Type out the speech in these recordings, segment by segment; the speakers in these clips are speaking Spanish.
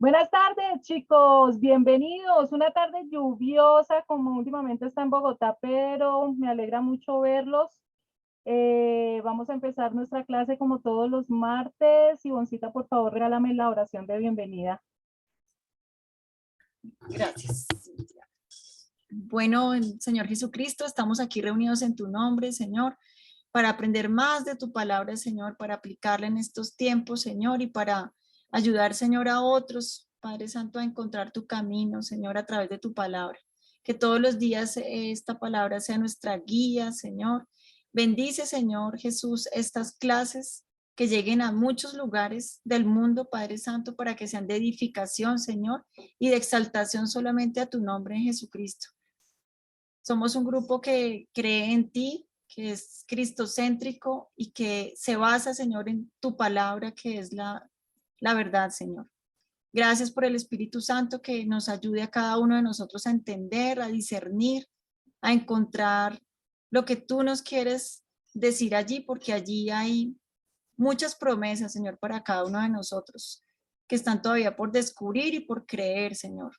Buenas tardes, chicos, bienvenidos. Una tarde lluviosa, como últimamente está en Bogotá, pero me alegra mucho verlos. Vamos a empezar nuestra clase como todos los martes. Ivoncita, por favor, regálame la oración de bienvenida. Gracias. Bueno, Señor Jesucristo, estamos aquí reunidos en tu nombre, Señor, para aprender más de tu palabra, Señor, para aplicarla en estos tiempos, Señor, y para ayudar, Señor, a otros, Padre Santo, a encontrar tu camino, Señor, a través de tu palabra. Que todos los días esta palabra sea nuestra guía, Señor. Bendice, Señor Jesús, estas clases que lleguen a muchos lugares del mundo, Padre Santo, para que sean de edificación, Señor, y de exaltación solamente a tu nombre en Jesucristo. Somos un grupo que cree en ti, que es cristocéntrico y que se basa, Señor, en tu palabra, que es la verdad, Señor. Gracias por el Espíritu Santo que nos ayude a cada uno de nosotros a entender, a discernir, a encontrar lo que tú nos quieres decir allí, porque allí hay muchas promesas, Señor, para cada uno de nosotros, que están todavía por descubrir y por creer, Señor.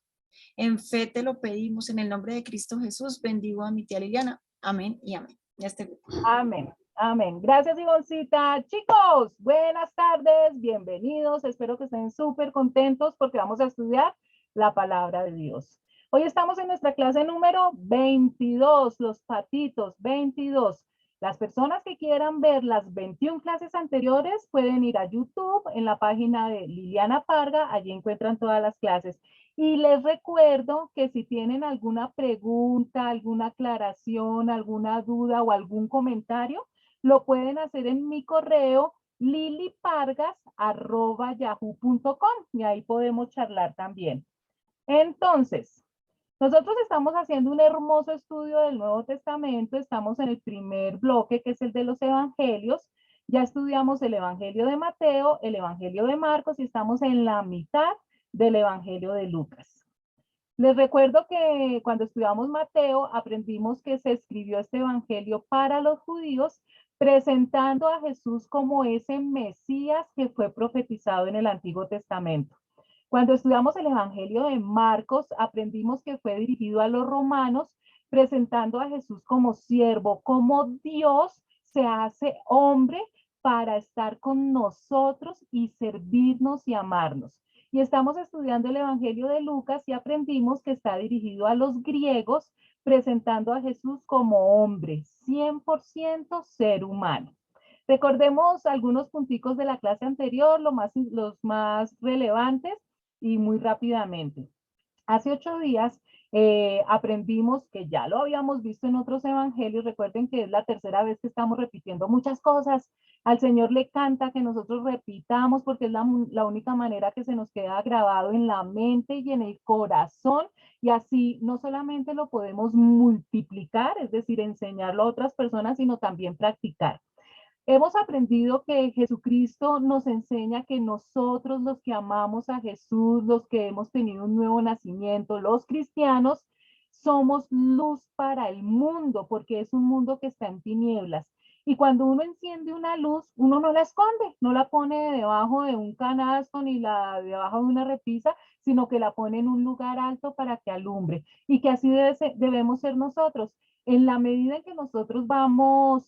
En fe te lo pedimos, en el nombre de Cristo Jesús. Bendigo a mi tía Liliana. Amén y amén. Ya este grupo. Amén, amén. Gracias, Ivoncita. Chicos, buenas tardes, bienvenidos. Espero que estén súper contentos porque vamos a estudiar la palabra de Dios. Hoy estamos en nuestra clase número 22, los patitos, 22. Las personas que quieran ver las 21 clases anteriores pueden ir a YouTube en la página de Liliana Parga, allí encuentran todas las clases. Y les recuerdo que si tienen alguna pregunta, alguna aclaración, alguna duda o algún comentario, lo pueden hacer en mi correo lilipargas@yahoo.com y ahí podemos charlar también. Entonces, nosotros estamos haciendo un hermoso estudio del Nuevo Testamento, estamos en el primer bloque, que es el de los evangelios. Ya estudiamos el Evangelio de Mateo, el Evangelio de Marcos y estamos en la mitad del Evangelio de Lucas. Les recuerdo que cuando estudiamos Mateo aprendimos que se escribió este Evangelio para los judíos, presentando a Jesús como ese Mesías que fue profetizado en el Antiguo Testamento. Cuando estudiamos el Evangelio de Marcos, aprendimos que fue dirigido a los romanos, presentando a Jesús como siervo, como Dios se hace hombre para estar con nosotros y servirnos y amarnos. Y estamos estudiando el Evangelio de Lucas y aprendimos que está dirigido a los griegos, presentando a Jesús como hombre, 100% ser humano. Recordemos algunos punticos de la clase anterior, los más relevantes y muy rápidamente. Hace 8 días aprendimos que ya lo habíamos visto en otros evangelios. Recuerden que es la tercera vez que estamos repitiendo muchas cosas. Al Señor le canta que nosotros repitamos porque es la única manera que se nos queda grabado en la mente y en el corazón. Y así no solamente lo podemos multiplicar, es decir, enseñarlo a otras personas, sino también practicar. Hemos aprendido que Jesucristo nos enseña que nosotros, los que amamos a Jesús, los que hemos tenido un nuevo nacimiento, los cristianos, somos luz para el mundo, porque es un mundo que está en tinieblas. Y cuando uno enciende una luz, uno no la esconde, no la pone debajo de un canasto ni debajo de una repisa, sino que la pone en un lugar alto para que alumbre. Y que así debemos ser nosotros. En la medida en que nosotros vamos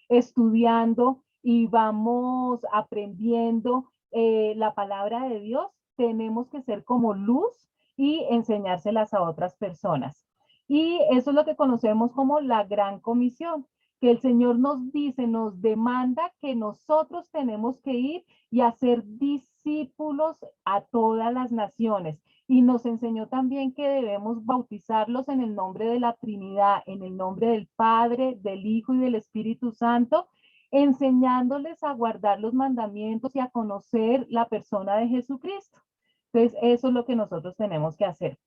estudiando y vamos aprendiendo la palabra de Dios, tenemos que ser como luz y enseñárselas a otras personas. Y eso es lo que conocemos como la gran comisión, que el Señor nos dice, nos demanda que nosotros tenemos que ir y hacer discípulos a todas las naciones. Y nos enseñó también que debemos bautizarlos en el nombre de la Trinidad, en el nombre del Padre, del Hijo y del Espíritu Santo, enseñándoles a guardar los mandamientos y a conocer la persona de Jesucristo. Entonces, eso es lo que nosotros tenemos que hacer.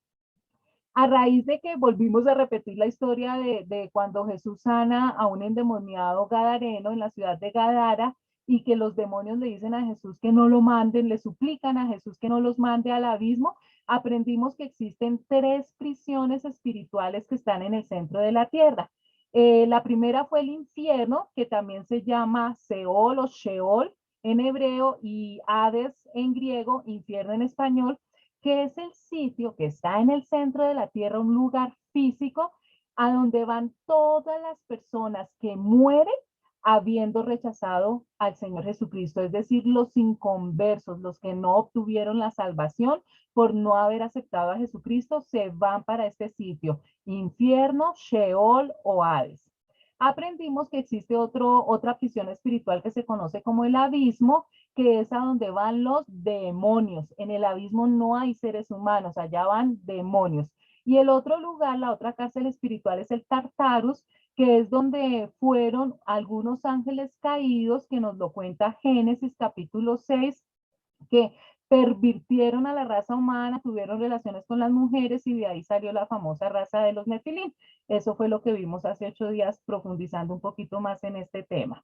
A raíz de que volvimos a repetir la historia de cuando Jesús sana a un endemoniado gadareno en la ciudad de Gadara y que los demonios le dicen a Jesús que no lo manden, le suplican a Jesús que no los mande al abismo, aprendimos que existen 3 prisiones espirituales que están en el centro de la tierra. La primera fue el infierno, que también se llama Seol o Sheol, en hebreo y Hades en griego, infierno en español, que es el sitio que está en el centro de la tierra, un lugar físico a donde van todas las personas que mueren habiendo rechazado al Señor Jesucristo, es decir, los inconversos, los que no obtuvieron la salvación por no haber aceptado a Jesucristo, se van para este sitio, infierno, Sheol o Hades. Aprendimos que existe otra prisión espiritual que se conoce como el abismo, que es a donde van los demonios. En el abismo no hay seres humanos, allá van demonios. Y el otro lugar, la otra cárcel espiritual es el Tartarus, que es donde fueron algunos ángeles caídos, que nos lo cuenta Génesis capítulo 6, que pervirtieron a la raza humana, tuvieron relaciones con las mujeres y de ahí salió la famosa raza de los Nefilim. Eso fue lo que vimos hace 8 días, profundizando un poquito más en este tema.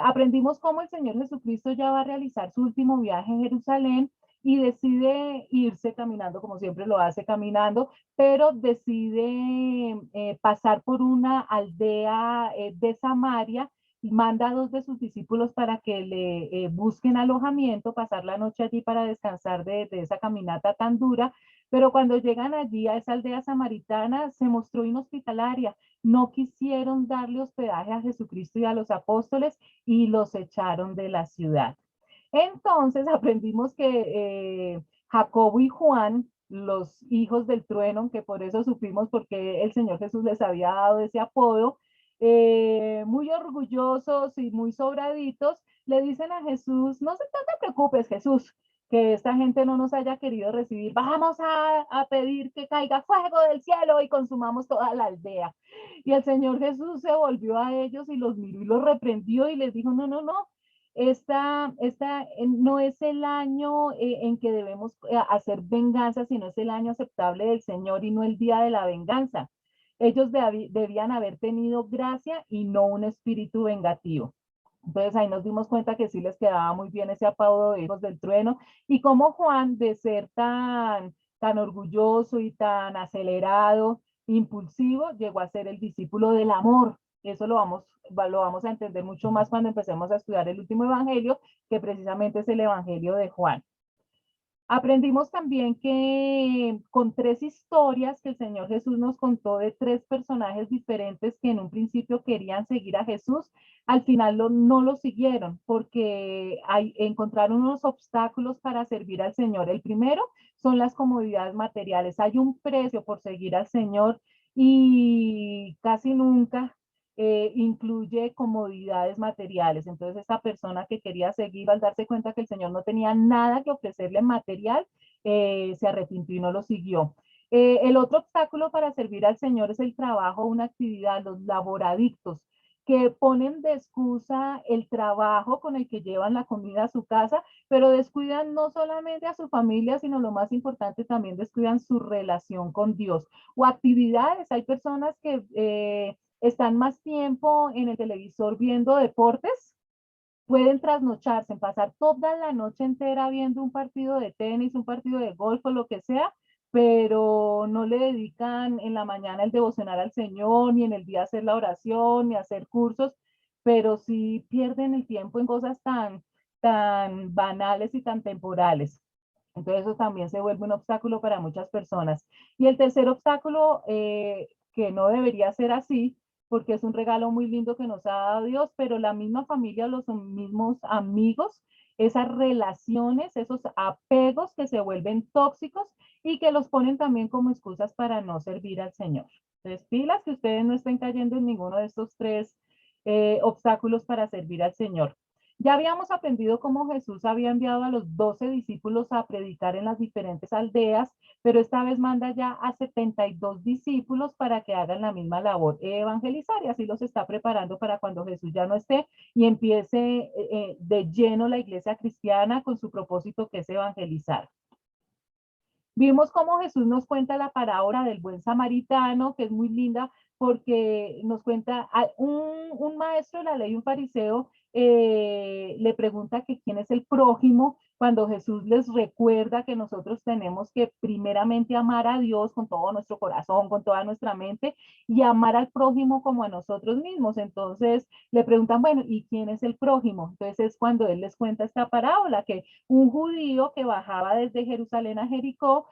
Aprendimos cómo el Señor Jesucristo ya va a realizar su último viaje en Jerusalén y decide irse caminando, como siempre lo hace caminando, pero decide pasar por una aldea de Samaria y manda a 2 de sus discípulos para que le busquen alojamiento, pasar la noche allí para descansar de esa caminata tan dura. Pero cuando llegan allí a esa aldea samaritana, se mostró inhospitalaria, no quisieron darle hospedaje a Jesucristo y a los apóstoles y los echaron de la ciudad. Entonces aprendimos que Jacobo y Juan, los hijos del trueno, que por eso supimos porque el Señor Jesús les había dado ese apodo, muy orgullosos y muy sobraditos, le dicen a Jesús, no te preocupes, Jesús, que esta gente no nos haya querido recibir, vamos a pedir que caiga fuego del cielo y consumamos toda la aldea. Y el Señor Jesús se volvió a ellos y los miró y los reprendió y les dijo, no, no, no, esta no es el año en que debemos hacer venganza, sino es el año aceptable del Señor y no el día de la venganza. Ellos debían haber tenido gracia y no un espíritu vengativo. Entonces ahí nos dimos cuenta que sí les quedaba muy bien ese apodo de hijos del trueno y como Juan, de ser tan orgulloso y tan acelerado, impulsivo, llegó a ser el discípulo del amor. Eso lo vamos a entender mucho más cuando empecemos a estudiar el último evangelio, que precisamente es el evangelio de Juan. Aprendimos también que con 3 historias que el Señor Jesús nos contó de 3 personajes diferentes que en un principio querían seguir a Jesús, al final no lo siguieron porque encontraron unos obstáculos para servir al Señor. El primero son las comodidades materiales. Hay un precio por seguir al Señor y casi nunca incluye comodidades materiales. Entonces, esta persona que quería seguir, al darse cuenta que el Señor no tenía nada que ofrecerle material, se arrepintió y no lo siguió. El otro obstáculo para servir al Señor es el trabajo, una actividad, los laboradictos, que ponen de excusa el trabajo con el que llevan la comida a su casa, pero descuidan no solamente a su familia, sino lo más importante, también descuidan su relación con Dios. O actividades, hay personas que están más tiempo en el televisor viendo deportes, pueden trasnocharse, pasar toda la noche entera viendo un partido de tenis, un partido de golf o lo que sea, pero no le dedican en la mañana el devocional al Señor, ni en el día hacer la oración, ni hacer cursos, pero sí pierden el tiempo en cosas tan banales y tan temporales. Entonces eso también se vuelve un obstáculo para muchas personas. Y el tercer obstáculo, que no debería ser así, porque es un regalo muy lindo que nos ha dado Dios, pero la misma familia, los mismos amigos, esas relaciones, esos apegos que se vuelven tóxicos y que los ponen también como excusas para no servir al Señor. Entonces, pilas que ustedes no estén cayendo en ninguno de estos 3 obstáculos para servir al Señor. Ya habíamos aprendido cómo Jesús había enviado a los 12 discípulos a predicar en las diferentes aldeas, pero esta vez manda ya a 72 discípulos para que hagan la misma labor, evangelizar, y así los está preparando para cuando Jesús ya no esté y empiece de lleno la iglesia cristiana con su propósito, que es evangelizar. Vimos cómo Jesús nos cuenta la parábola del buen samaritano, que es muy linda porque nos cuenta un maestro de la ley, un fariseo, le pregunta que quién es el prójimo, cuando Jesús les recuerda que nosotros tenemos que primeramente amar a Dios con todo nuestro corazón, con toda nuestra mente, y amar al prójimo como a nosotros mismos. Entonces le preguntan, bueno, ¿y quién es el prójimo? Entonces es cuando él les cuenta esta parábola, que un judío que bajaba desde Jerusalén a Jericó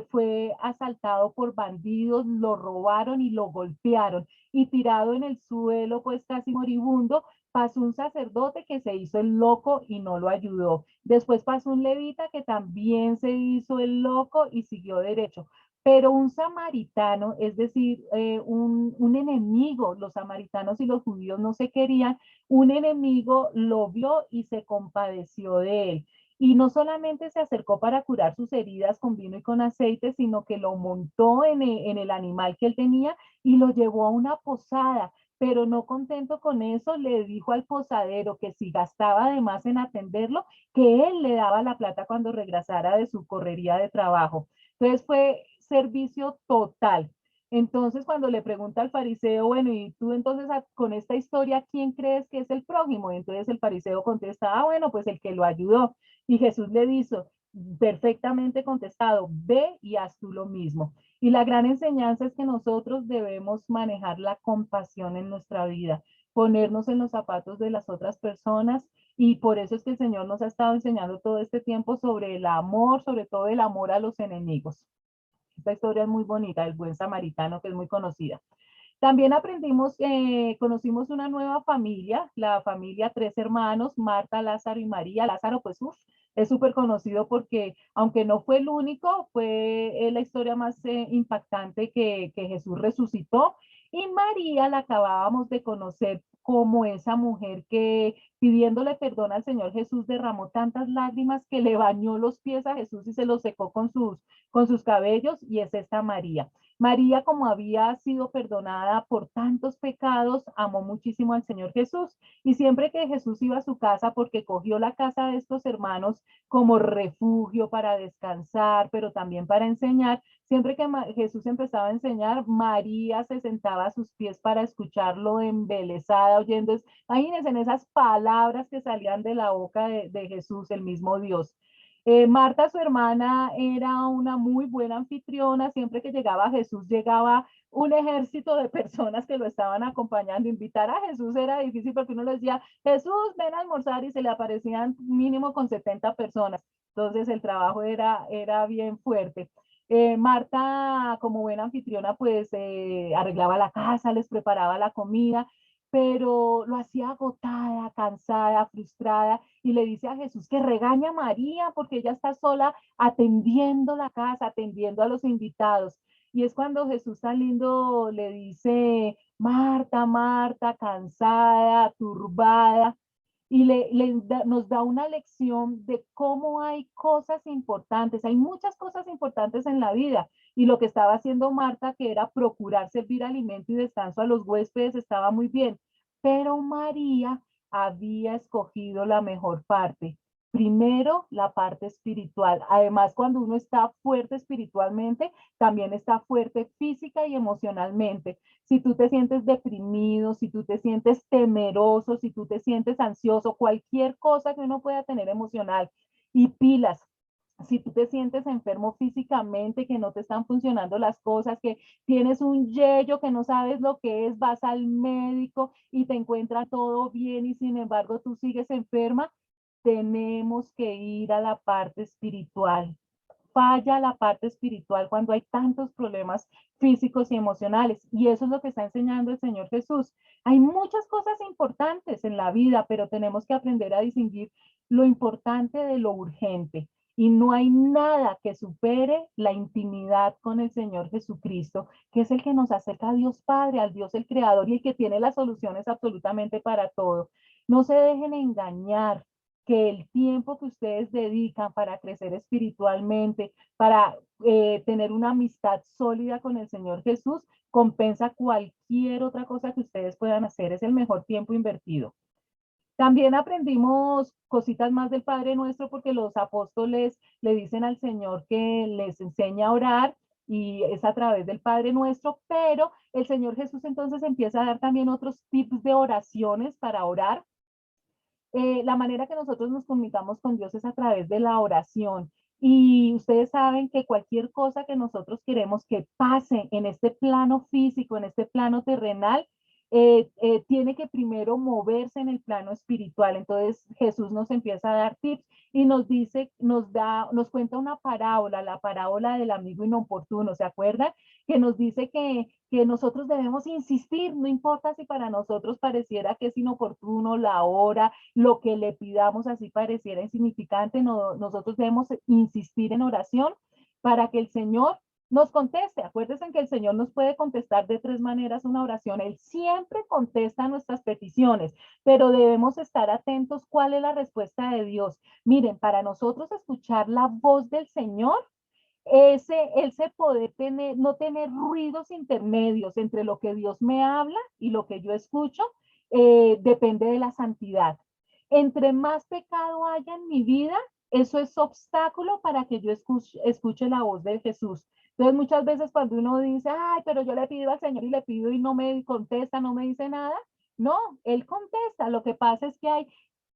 fue asaltado por bandidos, lo robaron y lo golpearon, y tirado en el suelo, pues casi moribundo, pasó un sacerdote que se hizo el loco y no lo ayudó. Después pasó un levita que también se hizo el loco y siguió derecho. Pero un samaritano, es decir, un enemigo, los samaritanos y los judíos no se querían, un enemigo lo vio y se compadeció de él. Y no solamente se acercó para curar sus heridas con vino y con aceite, sino que lo montó en el animal que él tenía y lo llevó a una posada. Pero no contento con eso, le dijo al posadero que si gastaba de más en atenderlo, que él le daba la plata cuando regresara de su correría de trabajo. Entonces fue servicio total. Entonces, cuando le pregunta al fariseo, bueno, y tú entonces con esta historia, ¿quién crees que es el prójimo? Y entonces el fariseo contesta, ah, bueno, pues el que lo ayudó. Y Jesús le dijo, perfectamente contestado, ve y haz tú lo mismo. Y la gran enseñanza es que nosotros debemos manejar la compasión en nuestra vida, ponernos en los zapatos de las otras personas, y por eso es que el Señor nos ha estado enseñando todo este tiempo sobre el amor, sobre todo el amor a los enemigos. Esta historia es muy bonita, el buen samaritano, que es muy conocida. También aprendimos, conocimos una nueva familia, la familia Tres Hermanos, Marta, Lázaro y María. Lázaro, pues, es súper conocido porque, aunque no fue el único, fue la historia más impactante que Jesús resucitó. Y María la acabábamos de conocer como esa mujer que, pidiéndole perdón al Señor Jesús, derramó tantas lágrimas que le bañó los pies a Jesús y se los secó con sus cabellos, y es esta María. María, como había sido perdonada por tantos pecados, amó muchísimo al Señor Jesús, y siempre que Jesús iba a su casa, porque cogió la casa de estos hermanos como refugio para descansar, pero también para enseñar, siempre que Jesús empezaba a enseñar, María se sentaba a sus pies para escucharlo embelesada, oyendo, imagínense en esas palabras que salían de la boca de Jesús, el mismo Dios. Marta, su hermana, era una muy buena anfitriona. Siempre que llegaba Jesús, llegaba un ejército de personas que lo estaban acompañando. Invitar a Jesús era difícil porque uno le decía, Jesús, ven a almorzar, y se le aparecían mínimo con 70 personas. Entonces el trabajo era bien fuerte. Marta, como buena anfitriona, pues arreglaba la casa, les preparaba la comida, pero lo hacía agotada, cansada, frustrada, y le dice a Jesús que regaña a María porque ella está sola atendiendo la casa, atendiendo a los invitados. Y es cuando Jesús tan lindo le dice, Marta, Marta, cansada, turbada, y nos da una lección de cómo hay cosas importantes, hay muchas cosas importantes en la vida, y lo que estaba haciendo Marta, que era procurar servir alimento y descanso a los huéspedes, estaba muy bien, pero María había escogido la mejor parte. Primero, la parte espiritual. Además, cuando uno está fuerte espiritualmente, también está fuerte física y emocionalmente. Si tú te sientes deprimido, si tú te sientes temeroso, si tú te sientes ansioso, cualquier cosa que uno pueda tener emocional, y pilas. Si tú te sientes enfermo físicamente, que no te están funcionando las cosas, que tienes un yello que no sabes lo que es, vas al médico y te encuentra todo bien y sin embargo tú sigues enferma, tenemos que ir a la parte espiritual. Falla la parte espiritual cuando hay tantos problemas físicos y emocionales. Y eso es lo que está enseñando el Señor Jesús. Hay muchas cosas importantes en la vida, pero tenemos que aprender a distinguir lo importante de lo urgente. Y no hay nada que supere la intimidad con el Señor Jesucristo, que es el que nos acerca a Dios Padre, al Dios el Creador, y el que tiene las soluciones absolutamente para todo. No se dejen engañar, que el tiempo que ustedes dedican para crecer espiritualmente, para tener una amistad sólida con el Señor Jesús, compensa cualquier otra cosa que ustedes puedan hacer. Es el mejor tiempo invertido. También aprendimos cositas más del Padre Nuestro, porque los apóstoles le dicen al Señor que les enseña a orar, y es a través del Padre Nuestro, pero el Señor Jesús entonces empieza a dar también otros tips de oraciones para orar. la manera que nosotros nos comunicamos con Dios es a través de la oración. Y ustedes saben que cualquier cosa que nosotros queremos que pase en este plano físico, en este plano terrenal, tiene que primero moverse en el plano espiritual. Entonces Jesús nos empieza a dar tips y nos dice, nos cuenta una parábola, la parábola del amigo inoportuno, ¿se acuerdan? Que nos dice que nosotros debemos insistir, no importa si para nosotros pareciera que es inoportuno la hora, lo que le pidamos así pareciera insignificante, no, nosotros debemos insistir en oración para que el Señor nos conteste. Acuérdense que el Señor nos puede contestar de tres maneras una oración. Él siempre contesta nuestras peticiones, pero debemos estar atentos cuál es la respuesta de Dios. Miren, para nosotros escuchar la voz del Señor, ese poder tener, no tener ruidos intermedios entre lo que Dios me habla y lo que yo escucho, depende de la santidad. Entre más pecado haya en mi vida, eso es obstáculo para que yo escuche la voz de Jesús. Entonces, muchas veces cuando uno dice, ay, pero yo le pido al Señor y le pido y no me contesta, no me dice nada, no, Él contesta. Lo que pasa es que hay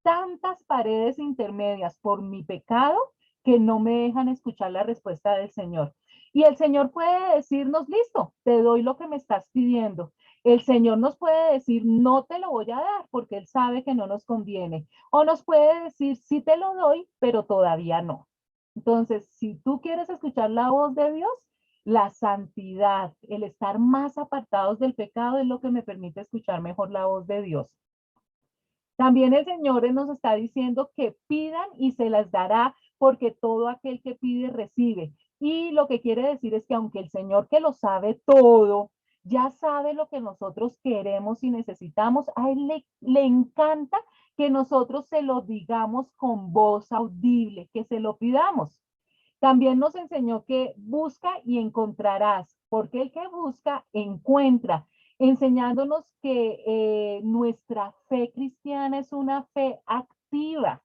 tantas paredes intermedias por mi pecado que no me dejan escuchar la respuesta del Señor. Y el Señor puede decirnos, listo, te doy lo que me estás pidiendo. El Señor nos puede decir, no te lo voy a dar porque Él sabe que no nos conviene. O nos puede decir, sí te lo doy, pero todavía no. Entonces, si tú quieres escuchar la voz de Dios, la santidad, el estar más apartados del pecado es lo que me permite escuchar mejor la voz de Dios. También el Señor nos está diciendo que pidan y se las dará, porque todo aquel que pide recibe. Y lo que quiere decir es que aunque el Señor, que lo sabe todo, ya sabe lo que nosotros queremos y necesitamos, a Él le encanta que nosotros se lo digamos con voz audible, que se lo pidamos. También nos enseñó que busca y encontrarás, porque el que busca encuentra, enseñándonos que nuestra fe cristiana es una fe activa.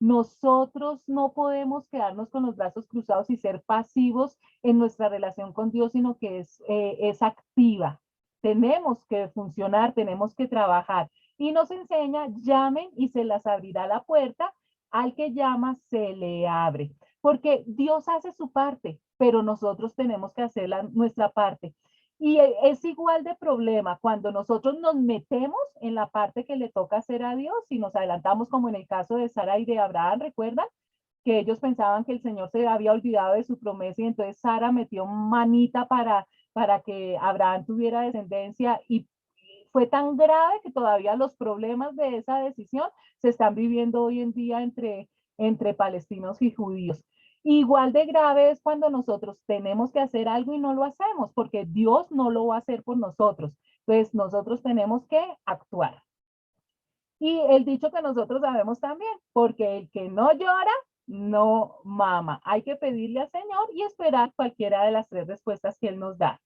Nosotros no podemos quedarnos con los brazos cruzados y ser pasivos en nuestra relación con Dios, sino que es activa. Tenemos que funcionar, tenemos que trabajar. Y nos enseña, llamen y se las abrirá la puerta, al que llama se le abre, porque Dios hace su parte, pero nosotros tenemos que hacer nuestra parte. Y es igual de problema cuando nosotros nos metemos en la parte que le toca hacer a Dios y nos adelantamos, como en el caso de Sara y de Abraham, ¿recuerdan? Que ellos pensaban que el Señor se había olvidado de su promesa y entonces Sara metió manita para que Abraham tuviera descendencia, y fue tan grave que todavía los problemas de esa decisión se están viviendo hoy en día entre palestinos y judíos. Igual de grave es cuando nosotros tenemos que hacer algo y no lo hacemos, porque Dios no lo va a hacer por nosotros. Pues nosotros tenemos que actuar. Y el dicho que nosotros sabemos también, porque el que no llora, no mama. Hay que pedirle al Señor y esperar cualquiera de las tres respuestas que Él nos da.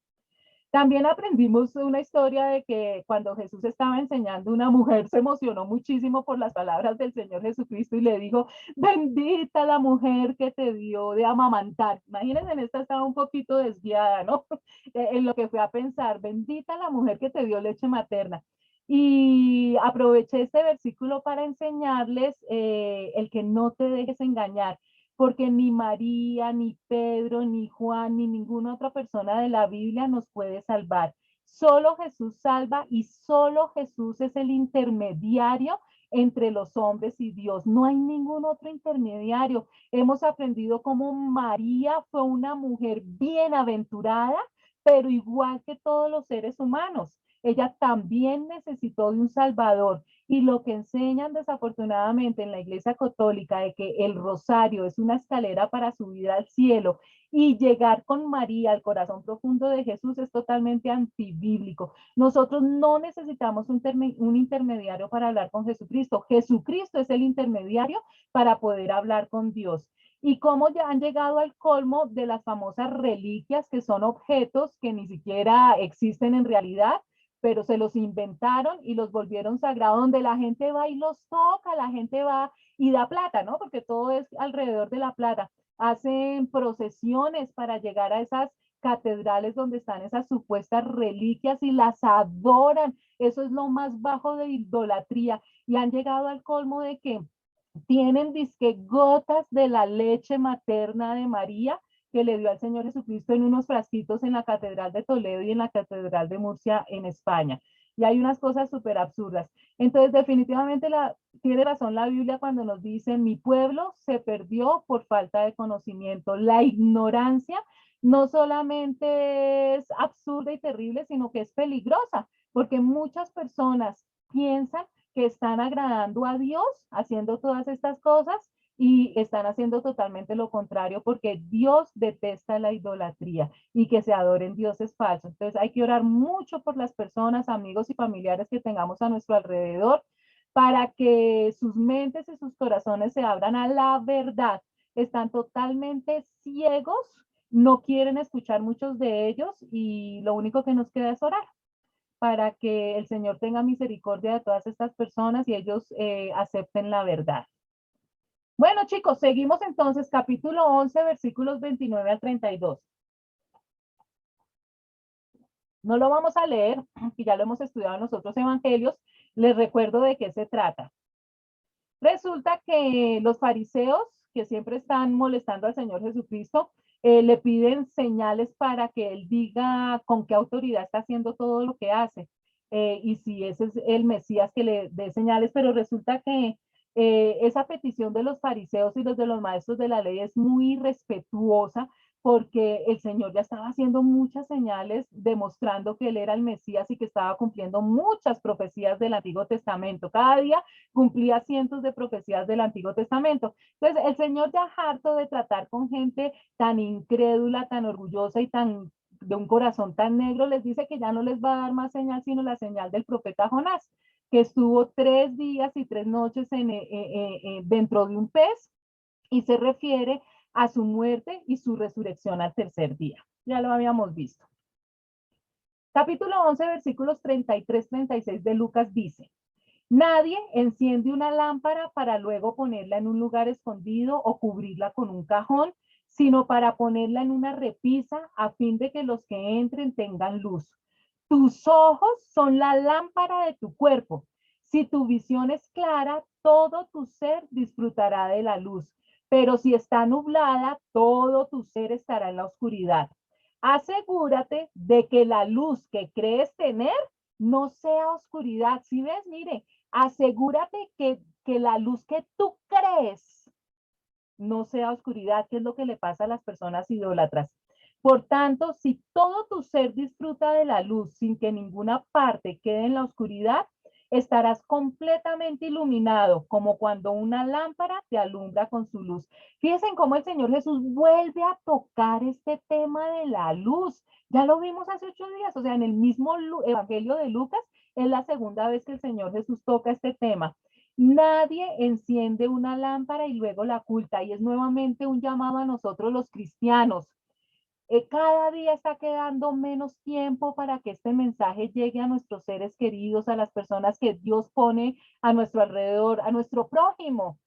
También aprendimos una historia de que cuando Jesús estaba enseñando, una mujer se emocionó muchísimo por las palabras del Señor Jesucristo y le dijo, bendita la mujer que te dio de amamantar. Imagínense, en esta estaba un poquito desviada, ¿no? En lo que fue a pensar, bendita la mujer que te dio leche materna. Y aproveché este versículo para enseñarles el que no te dejes engañar, porque ni María, ni Pedro, ni Juan, ni ninguna otra persona de la Biblia nos puede salvar. Solo Jesús salva y solo Jesús es el intermediario entre los hombres y Dios. No hay ningún otro intermediario. Hemos aprendido cómo María fue una mujer bienaventurada, pero igual que todos los seres humanos. Ella también necesitó de un Salvador. Y lo que enseñan desafortunadamente en la Iglesia Católica, de que el rosario es una escalera para subir al cielo y llegar con María al corazón profundo de Jesús, es totalmente antibíblico. Nosotros no necesitamos un intermediario para hablar con Jesucristo. Jesucristo es el intermediario para poder hablar con Dios. Y cómo ya han llegado al colmo de las famosas reliquias, que son objetos que ni siquiera existen en realidad, pero se los inventaron y los volvieron sagrados, donde la gente va y los toca, la gente va y da plata, ¿no? Porque todo es alrededor de la plata. Hacen procesiones para llegar a esas catedrales donde están esas supuestas reliquias y las adoran. Eso es lo más bajo de idolatría. Y han llegado al colmo de que tienen disque gotas de la leche materna de María que le dio al Señor Jesucristo en unos frasquitos en la Catedral de Toledo y en la Catedral de Murcia en España. Y hay unas cosas súper absurdas. Entonces, definitivamente tiene razón la Biblia cuando nos dice, mi pueblo se perdió por falta de conocimiento. La ignorancia no solamente es absurda y terrible, sino que es peligrosa, porque muchas personas piensan que están agradando a Dios haciendo todas estas cosas y están haciendo totalmente lo contrario porque Dios detesta la idolatría y que se adoren dioses falsos. Entonces hay que orar mucho por las personas, amigos y familiares que tengamos a nuestro alrededor para que sus mentes y sus corazones se abran a la verdad. Están totalmente ciegos, no quieren escuchar muchos de ellos y lo único que nos queda es orar para que el Señor tenga misericordia de todas estas personas y ellos acepten la verdad. Bueno, chicos, seguimos entonces, capítulo 11, versículos 29 al 32. No lo vamos a leer, que ya lo hemos estudiado en los otros evangelios. Les recuerdo de qué se trata. Resulta que los fariseos, que siempre están molestando al Señor Jesucristo, le piden señales para que él diga con qué autoridad está haciendo todo lo que hace. Y si ese es el Mesías que le dé señales, pero resulta que esa petición de los fariseos y los de los maestros de la ley es muy respetuosa porque el Señor ya estaba haciendo muchas señales demostrando que él era el Mesías y que estaba cumpliendo muchas profecías del Antiguo Testamento. Cada día cumplía cientos de profecías del Antiguo Testamento. Entonces, el Señor ya harto de tratar con gente tan incrédula, tan orgullosa y tan de un corazón tan negro, les dice que ya no les va a dar más señal, sino la señal del profeta Jonás, que estuvo 3 días y 3 noches dentro de un pez y se refiere a su muerte y su resurrección al tercer día. Ya lo habíamos visto. Capítulo 11, versículos 33-36 de Lucas dice, nadie enciende una lámpara para luego ponerla en un lugar escondido o cubrirla con un cajón, sino para ponerla en una repisa a fin de que los que entren tengan luz. Tus ojos son la lámpara de tu cuerpo. Si tu visión es clara, todo tu ser disfrutará de la luz. Pero si está nublada, todo tu ser estará en la oscuridad. Asegúrate de que la luz que crees tener no sea oscuridad. Si ves, mire, asegúrate que la luz que tú crees no sea oscuridad, que es lo que le pasa a las personas idólatras. Por tanto, si todo tu ser disfruta de la luz sin que ninguna parte quede en la oscuridad, estarás completamente iluminado, como cuando una lámpara te alumbra con su luz. Fíjense cómo el Señor Jesús vuelve a tocar este tema de la luz. Ya lo vimos hace 8 días, o sea, en el mismo Evangelio de Lucas, es la segunda vez que el Señor Jesús toca este tema. Nadie enciende una lámpara y luego la oculta, y es nuevamente un llamado a nosotros los cristianos. Cada día está quedando menos tiempo para que este mensaje llegue a nuestros seres queridos, a las personas que Dios pone a nuestro alrededor, a nuestro prójimo,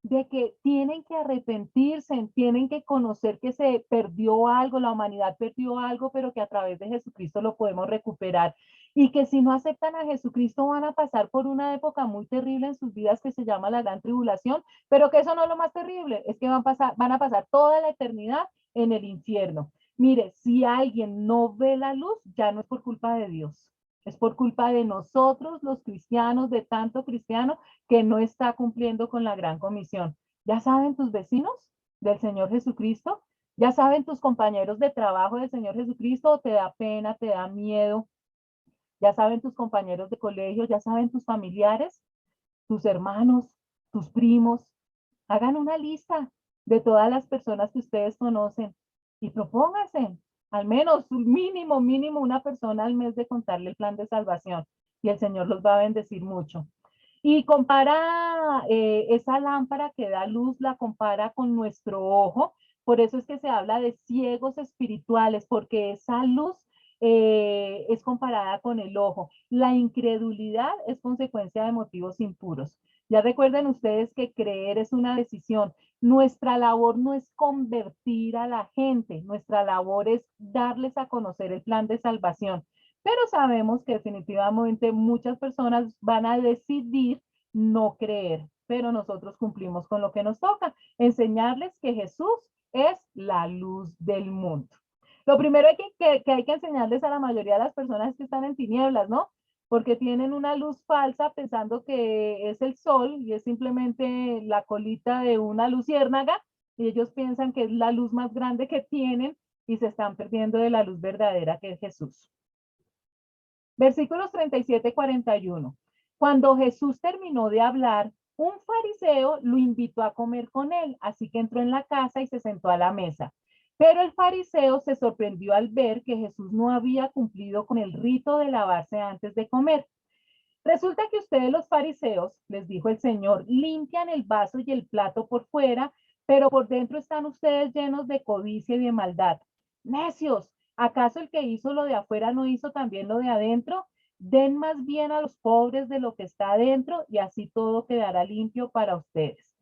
de que tienen que arrepentirse, tienen que conocer que se perdió algo, la humanidad perdió algo, pero que a través de Jesucristo lo podemos recuperar. Y que si no aceptan a Jesucristo van a pasar por una época muy terrible en sus vidas que se llama la gran tribulación, pero que eso no es lo más terrible, es que van a pasar toda la eternidad en el infierno. Mire, si alguien no ve la luz, ya no es por culpa de Dios, es por culpa de nosotros, los cristianos, de tanto cristiano que no está cumpliendo con la gran comisión. ¿Ya saben tus vecinos del Señor Jesucristo? ¿Ya saben tus compañeros de trabajo del Señor Jesucristo? ¿O te da pena, te da miedo? ¿Ya saben tus compañeros de colegio? ¿Ya saben tus familiares, tus hermanos, tus primos? Hagan una lista de todas las personas que ustedes conocen y propónganse al menos mínimo una persona al mes de contarle el plan de salvación y el Señor los va a bendecir mucho. Y compara esa lámpara que da luz, la compara con nuestro ojo. Por eso es que se habla de ciegos espirituales, porque esa luz es comparada con el ojo. La incredulidad es consecuencia de motivos impuros. Ya recuerden ustedes que creer es una decisión, Nuestra labor no es convertir a la gente, nuestra labor es darles a conocer el plan de salvación. Pero sabemos que definitivamente muchas personas van a decidir no creer, pero nosotros cumplimos con lo que nos toca, enseñarles que Jesús es la luz del mundo. Lo primero que hay que enseñarles a la mayoría de las personas que están en tinieblas, ¿no? Porque tienen una luz falsa pensando que es el sol y es simplemente la colita de una luciérnaga y ellos piensan que es la luz más grande que tienen y se están perdiendo de la luz verdadera que es Jesús. Versículos 37 y 41. Cuando Jesús terminó de hablar, un fariseo lo invitó a comer con él, así que entró en la casa y se sentó a la mesa. Pero el fariseo se sorprendió al ver que Jesús no había cumplido con el rito de lavarse antes de comer. Resulta que ustedes los fariseos, les dijo el Señor, limpian el vaso y el plato por fuera, pero por dentro están ustedes llenos de codicia y de maldad. Necios, ¿acaso el que hizo lo de afuera no hizo también lo de adentro? Den más bien a los pobres de lo que está adentro y así todo quedará limpio para ustedes.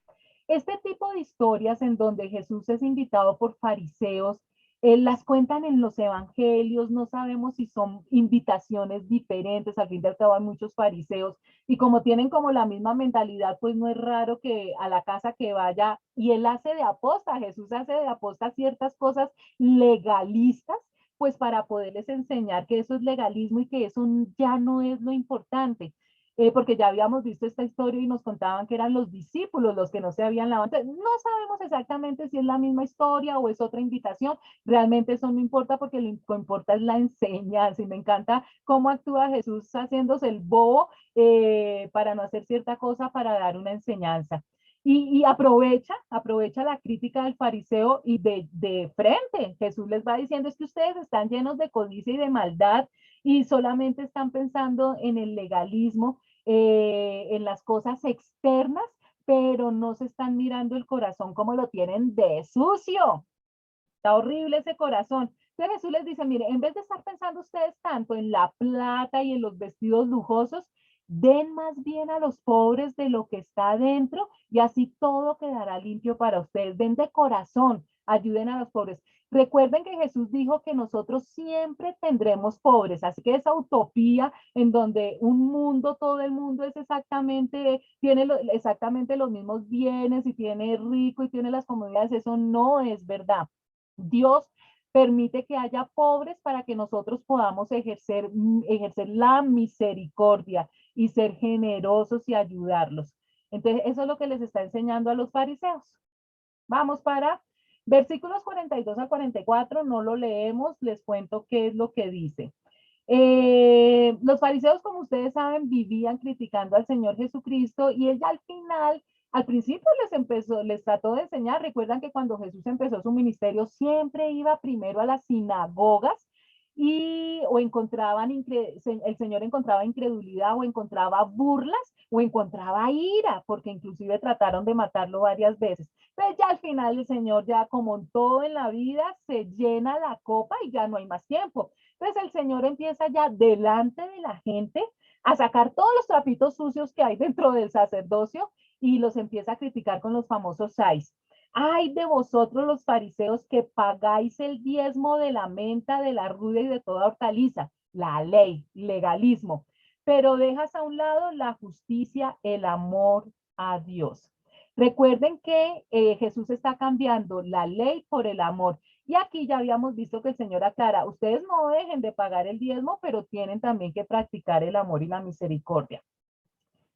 Este tipo de historias en donde Jesús es invitado por fariseos, las cuentan en los evangelios, no sabemos si son invitaciones diferentes, al fin y al cabo hay muchos fariseos, y como tienen como la misma mentalidad, pues no es raro que a la casa que vaya, y él hace de aposta, Jesús hace de aposta ciertas cosas legalistas, pues para poderles enseñar que eso es legalismo y que eso ya no es lo importante. Porque ya habíamos visto esta historia y nos contaban que eran los discípulos los que no se habían lavado. Entonces, no sabemos exactamente si es la misma historia o es otra invitación. Realmente eso no importa porque lo que importa es la enseñanza. Y me encanta cómo actúa Jesús haciéndose el bobo para no hacer cierta cosa, para dar una enseñanza. Y aprovecha la crítica del fariseo y de frente. Jesús les va diciendo, es que ustedes están llenos de codicia y de maldad y solamente están pensando en el legalismo, en las cosas externas, pero no se están mirando el corazón como lo tienen de sucio. Está horrible ese corazón. Entonces Jesús les dice, mire, en vez de estar pensando ustedes tanto en la plata y en los vestidos lujosos, den más bien a los pobres de lo que está adentro y así todo quedará limpio para ustedes. Den de corazón, ayuden a los pobres. Recuerden que Jesús dijo que nosotros siempre tendremos pobres, así que esa utopía en donde un mundo, todo el mundo es exactamente, tiene exactamente los mismos bienes y tiene rico y tiene las comodidades, eso no es verdad. Dios permite que haya pobres para que nosotros podamos ejercer la misericordia y ser generosos y ayudarlos. Entonces, eso es lo que les está enseñando a los fariseos. Vamos para versículos 42 a 44, no lo leemos, les cuento qué es lo que dice. Los fariseos, como ustedes saben, vivían criticando al Señor Jesucristo y ella al principio les trató de enseñar. Recuerdan que cuando Jesús empezó su ministerio, siempre iba primero a las sinagogas o el Señor encontraba incredulidad o encontraba burlas o encontraba ira, porque inclusive trataron de matarlo varias veces. Pero ya al final el Señor, ya como en todo en la vida, se llena la copa y ya no hay más tiempo. Entonces el Señor empieza ya delante de la gente a sacar todos los trapitos sucios que hay dentro del sacerdocio y los empieza a criticar con los famosos sais. Ay de vosotros los fariseos que pagáis el diezmo de la menta, de la ruda y de toda hortaliza, la ley, legalismo, pero dejas a un lado la justicia, el amor a Dios. Recuerden que Jesús está cambiando la ley por el amor. Y aquí ya habíamos visto que el Señor aclara, ustedes no dejen de pagar el diezmo, pero tienen también que practicar el amor y la misericordia.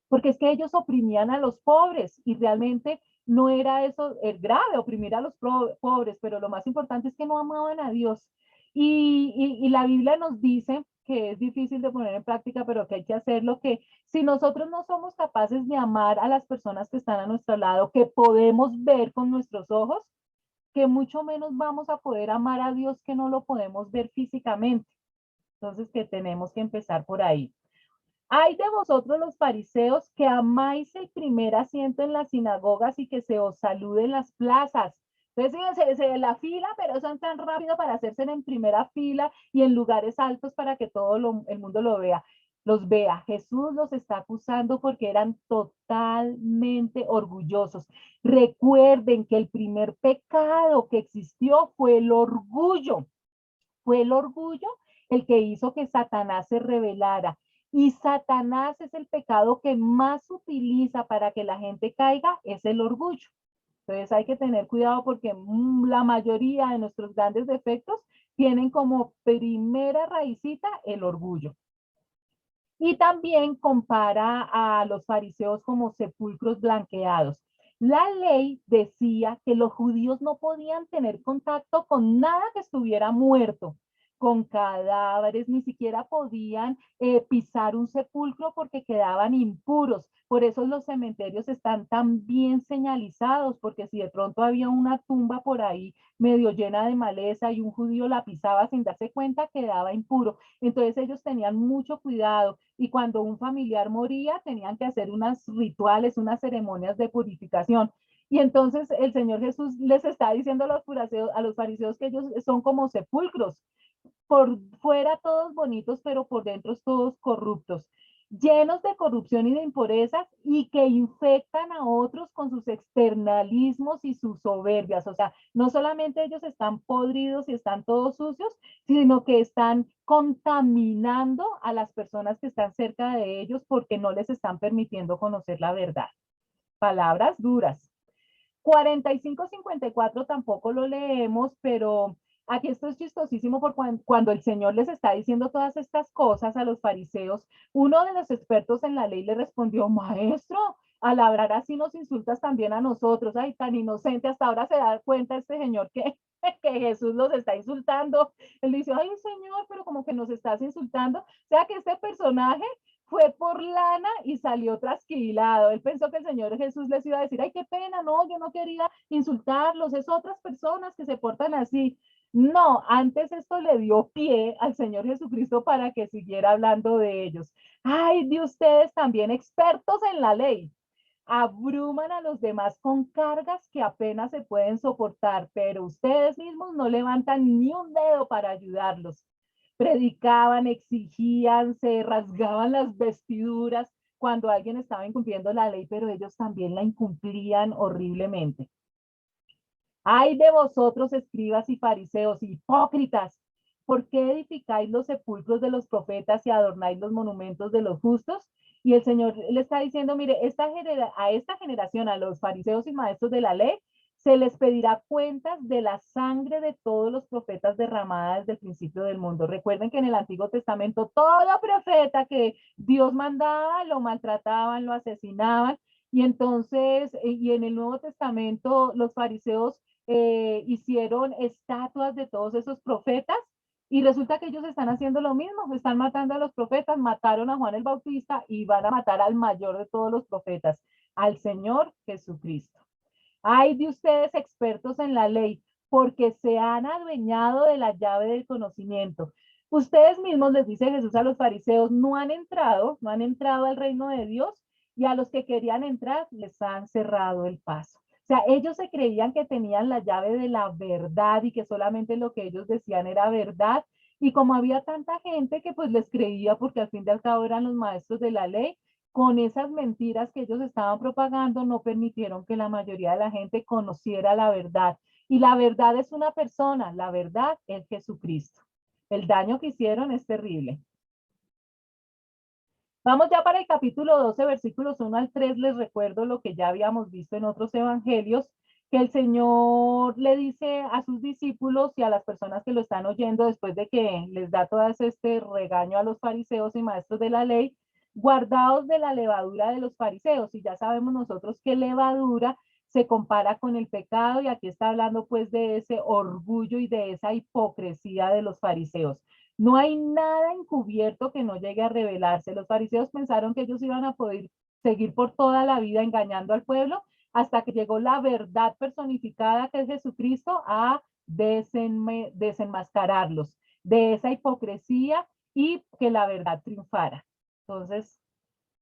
Porque es que ellos oprimían a los pobres y realmente no era eso el grave, oprimir a los pobres, pero lo más importante es que no amaban a Dios. Y la Biblia nos dice que es difícil de poner en práctica, pero que hay que hacerlo, que si nosotros no somos capaces de amar a las personas que están a nuestro lado, que podemos ver con nuestros ojos, que mucho menos vamos a poder amar a Dios que no lo podemos ver físicamente. Entonces, que tenemos que empezar por ahí. Hay de vosotros los fariseos que amáis el primer asiento en las sinagogas y que se os salude en las plazas. Entonces, se la fila, pero son tan rápido para hacerse en primera fila y en lugares altos para que todo el mundo lo vea. los vea. Jesús los está acusando porque eran totalmente orgullosos. Recuerden que el primer pecado que existió fue el orgullo. Fue el orgullo el que hizo que Satanás se rebelara. Y Satanás es el pecado que más utiliza para que la gente caiga, es el orgullo. Entonces hay que tener cuidado porque la mayoría de nuestros grandes defectos tienen como primera raicita el orgullo. Y también compara a los fariseos como sepulcros blanqueados. La ley decía que los judíos no podían tener contacto con nada que estuviera muerto, con cadáveres, ni siquiera podían pisar un sepulcro porque quedaban impuros. Por eso los cementerios están tan bien señalizados, porque si de pronto había una tumba por ahí medio llena de maleza y un judío la pisaba sin darse cuenta, quedaba impuro. Entonces ellos tenían mucho cuidado y cuando un familiar moría tenían que hacer unos rituales, unas ceremonias de purificación. Y entonces el Señor Jesús les está diciendo a los fariseos que ellos son como sepulcros, por fuera todos bonitos, pero por dentro todos corruptos, llenos de corrupción y de impurezas y que infectan a otros con sus externalismos y sus soberbias. O sea, no solamente ellos están podridos y están todos sucios, sino que están contaminando a las personas que están cerca de ellos porque no les están permitiendo conocer la verdad. Palabras duras. 45-54 tampoco lo leemos, pero aquí esto es chistosísimo por cuando el Señor les está diciendo todas estas cosas a los fariseos, uno de los expertos en la ley le respondió, maestro, al hablar así nos insultas también a nosotros, ay, tan inocente, hasta ahora se da cuenta este señor que Jesús los está insultando. Él dice, ay, Señor, pero como que nos estás insultando. O sea que este personaje fue por lana y salió trasquilado. Él pensó que el Señor Jesús les iba a decir, ay, qué pena, no, yo no quería insultarlos, es otras personas que se portan así. No, antes esto le dio pie al Señor Jesucristo para que siguiera hablando de ellos. Ay, de ustedes también expertos en la ley. Abruman a los demás con cargas que apenas se pueden soportar, pero ustedes mismos no levantan ni un dedo para ayudarlos. Predicaban, exigían, se rasgaban las vestiduras cuando alguien estaba incumpliendo la ley, pero ellos también la incumplían horriblemente. Ay de vosotros, escribas y fariseos, hipócritas, ¿por qué edificáis los sepulcros de los profetas y adornáis los monumentos de los justos? Y el Señor le está diciendo, mire, a esta generación, a los fariseos y maestros de la ley, se les pedirá cuentas de la sangre de todos los profetas derramada desde el principio del mundo. Recuerden que en el Antiguo Testamento todo profeta que Dios mandaba lo maltrataban, lo asesinaban. Y entonces, y en el Nuevo Testamento, los fariseos hicieron estatuas de todos esos profetas y resulta que ellos están haciendo lo mismo, están matando a los profetas, mataron a Juan el Bautista y van a matar al mayor de todos los profetas, al Señor Jesucristo. Ay de ustedes expertos en la ley, porque se han adueñado de la llave del conocimiento. Ustedes mismos, les dice Jesús a los fariseos, no han entrado al reino de Dios y a los que querían entrar les han cerrado el paso. O sea, ellos se creían que tenían la llave de la verdad y que solamente lo que ellos decían era verdad. Y como había tanta gente que pues les creía porque al fin y al cabo eran los maestros de la ley, con esas mentiras que ellos estaban propagando, no permitieron que la mayoría de la gente conociera la verdad. Y la verdad es una persona, la verdad es Jesucristo. El daño que hicieron es terrible. Vamos ya para el capítulo 12, versículos 1 al 3. Les recuerdo lo que ya habíamos visto en otros evangelios, que el Señor le dice a sus discípulos y a las personas que lo están oyendo después de que les da todo este regaño a los fariseos y maestros de la ley, guardaos de la levadura de los fariseos. Y ya sabemos nosotros que levadura se compara con el pecado y aquí está hablando pues de ese orgullo y de esa hipocresía de los fariseos. No hay nada encubierto que no llegue a revelarse. Los fariseos pensaron que ellos iban a poder seguir por toda la vida engañando al pueblo hasta que llegó la verdad personificada que es Jesucristo a desenmascararlos de esa hipocresía y que la verdad triunfara. Entonces,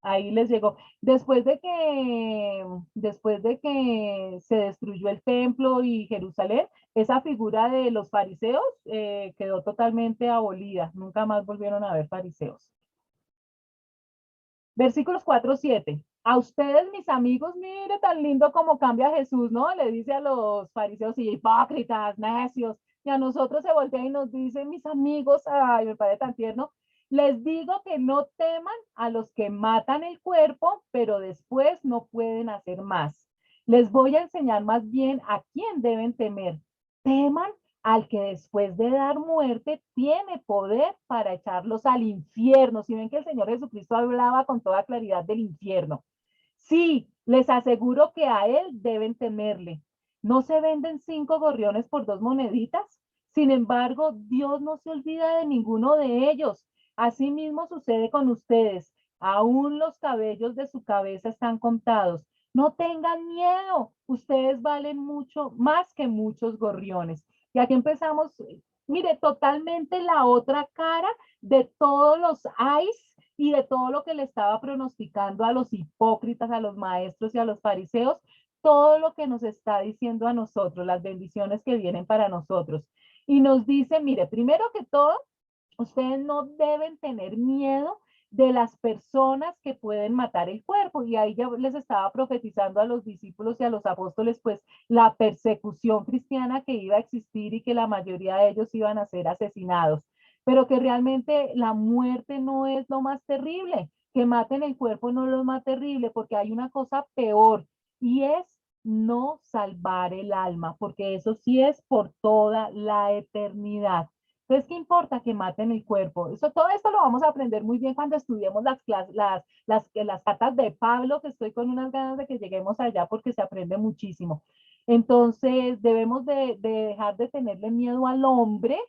ahí les llegó. Después de que se destruyó el templo y Jerusalén, esa figura de los fariseos quedó totalmente abolida. Nunca más volvieron a ver fariseos. Versículos 4-7. A ustedes, mis amigos, mire tan lindo como cambia Jesús, ¿no? Le dice a los fariseos y hipócritas, necios, y a nosotros se voltea y nos dice, mis amigos, ay, me parece tan tierno, les digo que no teman a los que matan el cuerpo, pero después no pueden hacer más. Les voy a enseñar más bien a quién deben temer. Teman al que después de dar muerte tiene poder para echarlos al infierno. Si ven que el Señor Jesucristo hablaba con toda claridad del infierno. Sí, les aseguro que a él deben temerle. ¿No se venden 5 gorriones por 2 moneditas? Sin embargo, Dios no se olvida de ninguno de ellos. Asimismo sucede con ustedes. Aún los cabellos de su cabeza están contados. No tengan miedo. Ustedes valen mucho más que muchos gorriones. Y aquí empezamos, mire, totalmente la otra cara de todos los AIS y de todo lo que le estaba pronosticando a los hipócritas, a los maestros y a los fariseos, todo lo que nos está diciendo a nosotros, las bendiciones que vienen para nosotros. Y nos dice, mire, primero que todo, ustedes no deben tener miedo de las personas que pueden matar el cuerpo. Y ahí ya les estaba profetizando a los discípulos y a los apóstoles, pues la persecución cristiana que iba a existir y que la mayoría de ellos iban a ser asesinados, pero que realmente la muerte no es lo más terrible, que maten el cuerpo no es lo más terrible, porque hay una cosa peor y es no salvar el alma, porque eso sí es por toda la eternidad. Entonces, ¿qué importa que maten el cuerpo? Eso, todo esto lo vamos a aprender muy bien cuando estudiemos las clases, las cartas de Pablo, que estoy con unas ganas de que lleguemos allá porque se aprende muchísimo. Entonces, debemos de dejar de tenerle miedo al hombre,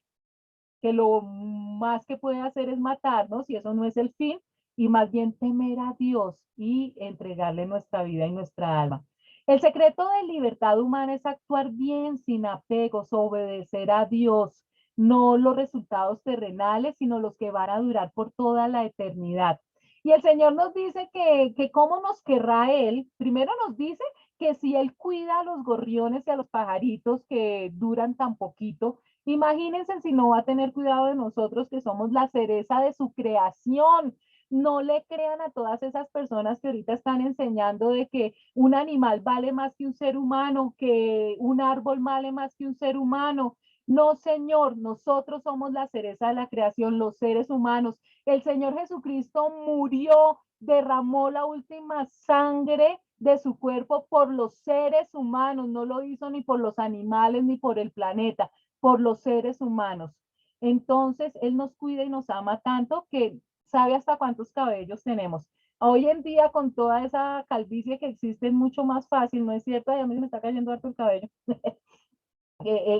que lo más que puede hacer es matarnos y eso no es el fin, y más bien temer a Dios y entregarle nuestra vida y nuestra alma. El secreto de libertad humana es actuar bien, sin apegos, obedecer a Dios, no los resultados terrenales, sino los que van a durar por toda la eternidad. Y el Señor nos dice que cómo nos querrá Él. Primero nos dice que si Él cuida a los gorriones y a los pajaritos que duran tan poquito, imagínense si no va a tener cuidado de nosotros, que somos la cereza de su creación. No le crean a todas esas personas que ahorita están enseñando de que un animal vale más que un ser humano, que un árbol vale más que un ser humano. No, Señor, nosotros somos la cereza de la creación, los seres humanos. El Señor Jesucristo murió, derramó la última sangre de su cuerpo por los seres humanos, no lo hizo ni por los animales ni por el planeta, por los seres humanos. Entonces, Él nos cuida y nos ama tanto que sabe hasta cuántos cabellos tenemos. Hoy en día, con toda esa calvicie que existe, es mucho más fácil, ¿no es cierto? Ay, a mí me está cayendo harto el cabello.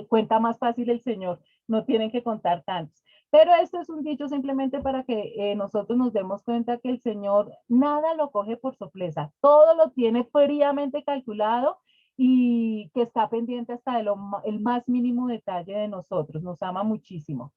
Cuenta más fácil el Señor, no tienen que contar tantos. Pero esto es un dicho simplemente para que nosotros nos demos cuenta que el Señor nada lo coge por sorpresa, todo lo tiene fríamente calculado y que está pendiente hasta el más mínimo detalle de nosotros, nos ama muchísimo.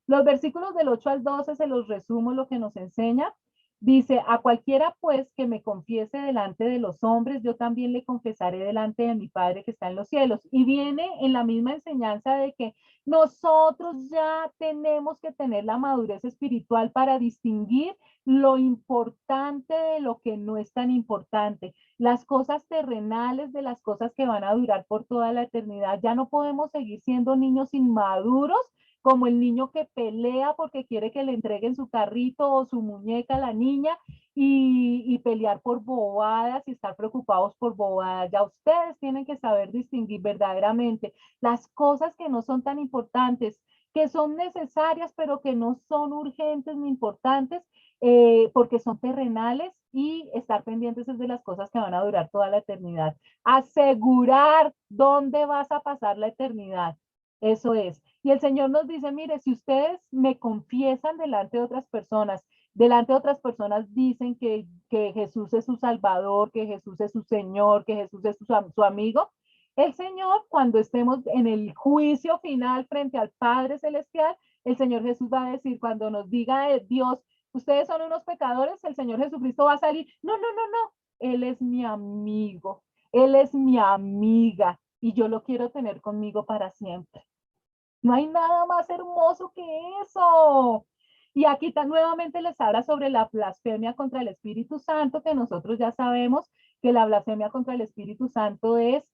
Los versículos del 8 al 12 se los resumo lo que nos enseña. Dice, a cualquiera pues que me confiese delante de los hombres, yo también le confesaré delante de mi Padre que está en los cielos. Y viene en la misma enseñanza de que nosotros ya tenemos que tener la madurez espiritual para distinguir lo importante de lo que no es tan importante, las cosas terrenales de las cosas que van a durar por toda la eternidad. Ya no podemos seguir siendo niños inmaduros como el niño que pelea porque quiere que le entreguen su carrito o su muñeca a la niña y pelear por bobadas y estar preocupados por bobadas. Ya ustedes tienen que saber distinguir verdaderamente las cosas que no son tan importantes, que son necesarias, pero que no son urgentes ni importantes, porque son terrenales y estar pendientes de las cosas que van a durar toda la eternidad. Asegurar dónde vas a pasar la eternidad. Eso es. Y el Señor nos dice, mire, si ustedes me confiesan delante de otras personas dicen que Jesús es su Salvador, que Jesús es su Señor, que Jesús es su amigo, el Señor, cuando estemos en el juicio final frente al Padre Celestial, el Señor Jesús va a decir, cuando nos diga Dios, ustedes son unos pecadores, el Señor Jesucristo va a salir, no, no, no, no, Él es mi amigo, Él es mi amiga y yo lo quiero tener conmigo para siempre. No hay nada más hermoso que eso. Y aquí nuevamente les habla sobre la blasfemia contra el Espíritu Santo, que nosotros ya sabemos que la blasfemia contra el Espíritu Santo es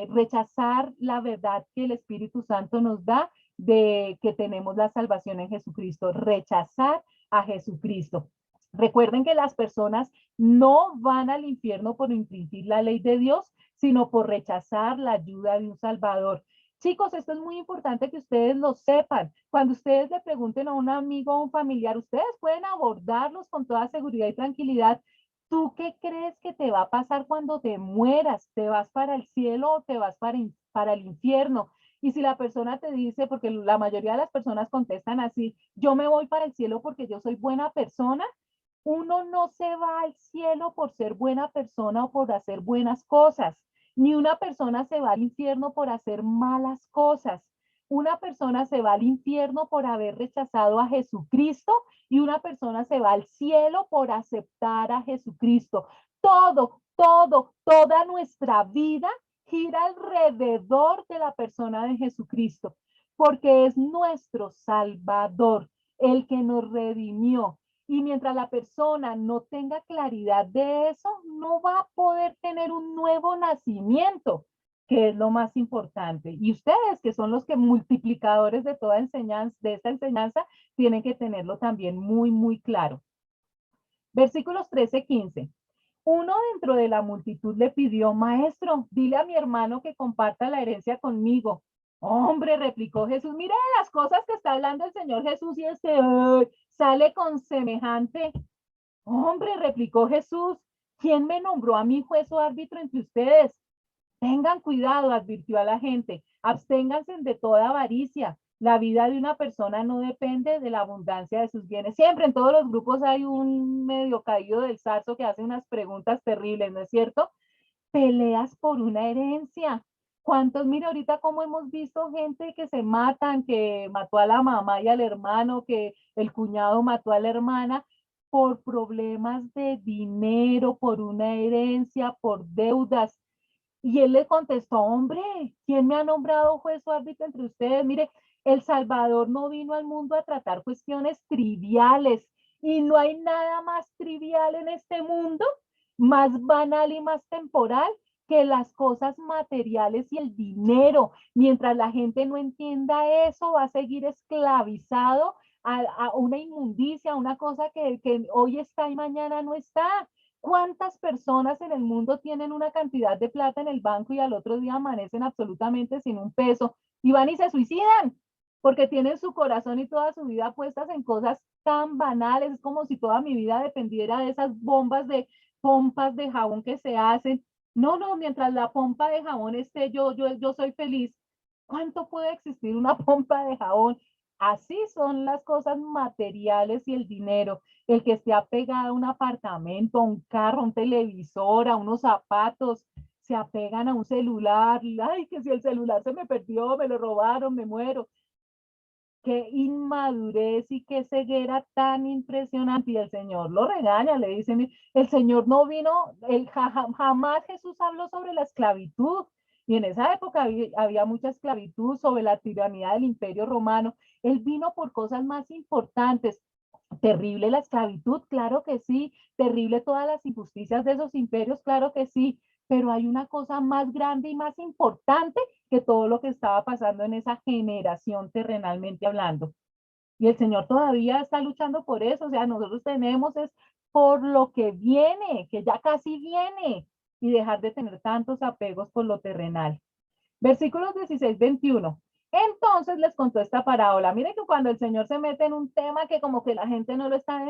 rechazar la verdad que el Espíritu Santo nos da de que tenemos la salvación en Jesucristo, rechazar a Jesucristo. Recuerden que las personas no van al infierno por infringir la ley de Dios, sino por rechazar la ayuda de un Salvador. Chicos, esto es muy importante que ustedes lo sepan. Cuando ustedes le pregunten a un amigo o a un familiar, ustedes pueden abordarlos con toda seguridad y tranquilidad. ¿Tú qué crees que te va a pasar cuando te mueras? ¿Te vas para el cielo o te vas para el infierno? Y si la persona te dice, porque la mayoría de las personas contestan así, yo me voy para el cielo porque yo soy buena persona, uno no se va al cielo por ser buena persona o por hacer buenas cosas, ni una persona se va al infierno por hacer malas cosas. Una persona se va al infierno por haber rechazado a Jesucristo y una persona se va al cielo por aceptar a Jesucristo. Toda nuestra vida gira alrededor de la persona de Jesucristo, porque es nuestro Salvador, el que nos redimió. Y mientras la persona no tenga claridad de eso, no va a poder tener un nuevo nacimiento, que es lo más importante. Y ustedes, que son los que multiplicadores de toda enseñanza, de esta enseñanza, tienen que tenerlo también muy, muy claro. Versículos 13-15. Uno dentro de la multitud le pidió, maestro, dile a mi hermano que comparta la herencia conmigo. Hombre, replicó Jesús, mire las cosas que está hablando el Señor Jesús y sale con semejante. Hombre, replicó Jesús, ¿quién me nombró a mí juez o árbitro entre ustedes? Tengan cuidado, advirtió a la gente, absténganse de toda avaricia. La vida de una persona no depende de la abundancia de sus bienes. Siempre en todos los grupos hay un medio caído del zarzo que hace unas preguntas terribles, ¿no es cierto? Peleas por una herencia. ¿Cuántos? Mira, ahorita como hemos visto gente que se matan, que mató a la mamá y al hermano, que el cuñado mató a la hermana por problemas de dinero, por una herencia, por deudas. Y él le contestó, hombre, ¿quién me ha nombrado juez o árbitro entre ustedes? Mire, El Salvador no vino al mundo a tratar cuestiones triviales y no hay nada más trivial en este mundo, más banal y más temporal que las cosas materiales y el dinero. Mientras la gente no entienda eso, va a seguir esclavizado a una inmundicia, a una cosa que hoy está y mañana no está. ¿Cuántas personas en el mundo tienen una cantidad de plata en el banco y al otro día amanecen absolutamente sin un peso y van y se suicidan? Porque tienen su corazón y toda su vida puestas en cosas tan banales, es como si toda mi vida dependiera de esas pompas de jabón que se hacen. No, no, mientras la pompa de jabón esté, yo soy feliz. ¿Cuánto puede existir una pompa de jabón? Así son las cosas materiales y el dinero. El que esté apegado a un apartamento, a un carro, a un televisor, a unos zapatos, se apegan a un celular. Ay, que si el celular se me perdió, me lo robaron, me muero. Qué inmadurez y qué ceguera tan impresionante. Y el Señor lo regaña, le dice, el Señor no vino, jamás Jesús habló sobre la esclavitud. Y en esa época había mucha esclavitud sobre la tiranía del Imperio Romano. Él vino por cosas más importantes. Terrible la esclavitud, claro que sí. Terrible todas las injusticias de esos imperios, claro que sí. Pero hay una cosa más grande y más importante que todo lo que estaba pasando en esa generación terrenalmente hablando. Y el Señor todavía está luchando por eso. O sea, nosotros tenemos es por lo que viene, que ya casi viene, y dejar de tener tantos apegos por lo terrenal. Versículos 16-21. Entonces les contó esta parábola. Miren que cuando el Señor se mete en un tema que como que la gente no lo está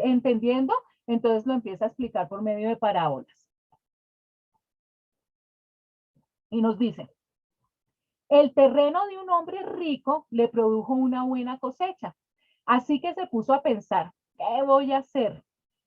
entendiendo, entonces lo empieza a explicar por medio de parábolas. Y nos dice, el terreno de un hombre rico le produjo una buena cosecha. Así que se puso a pensar, ¿qué voy a hacer?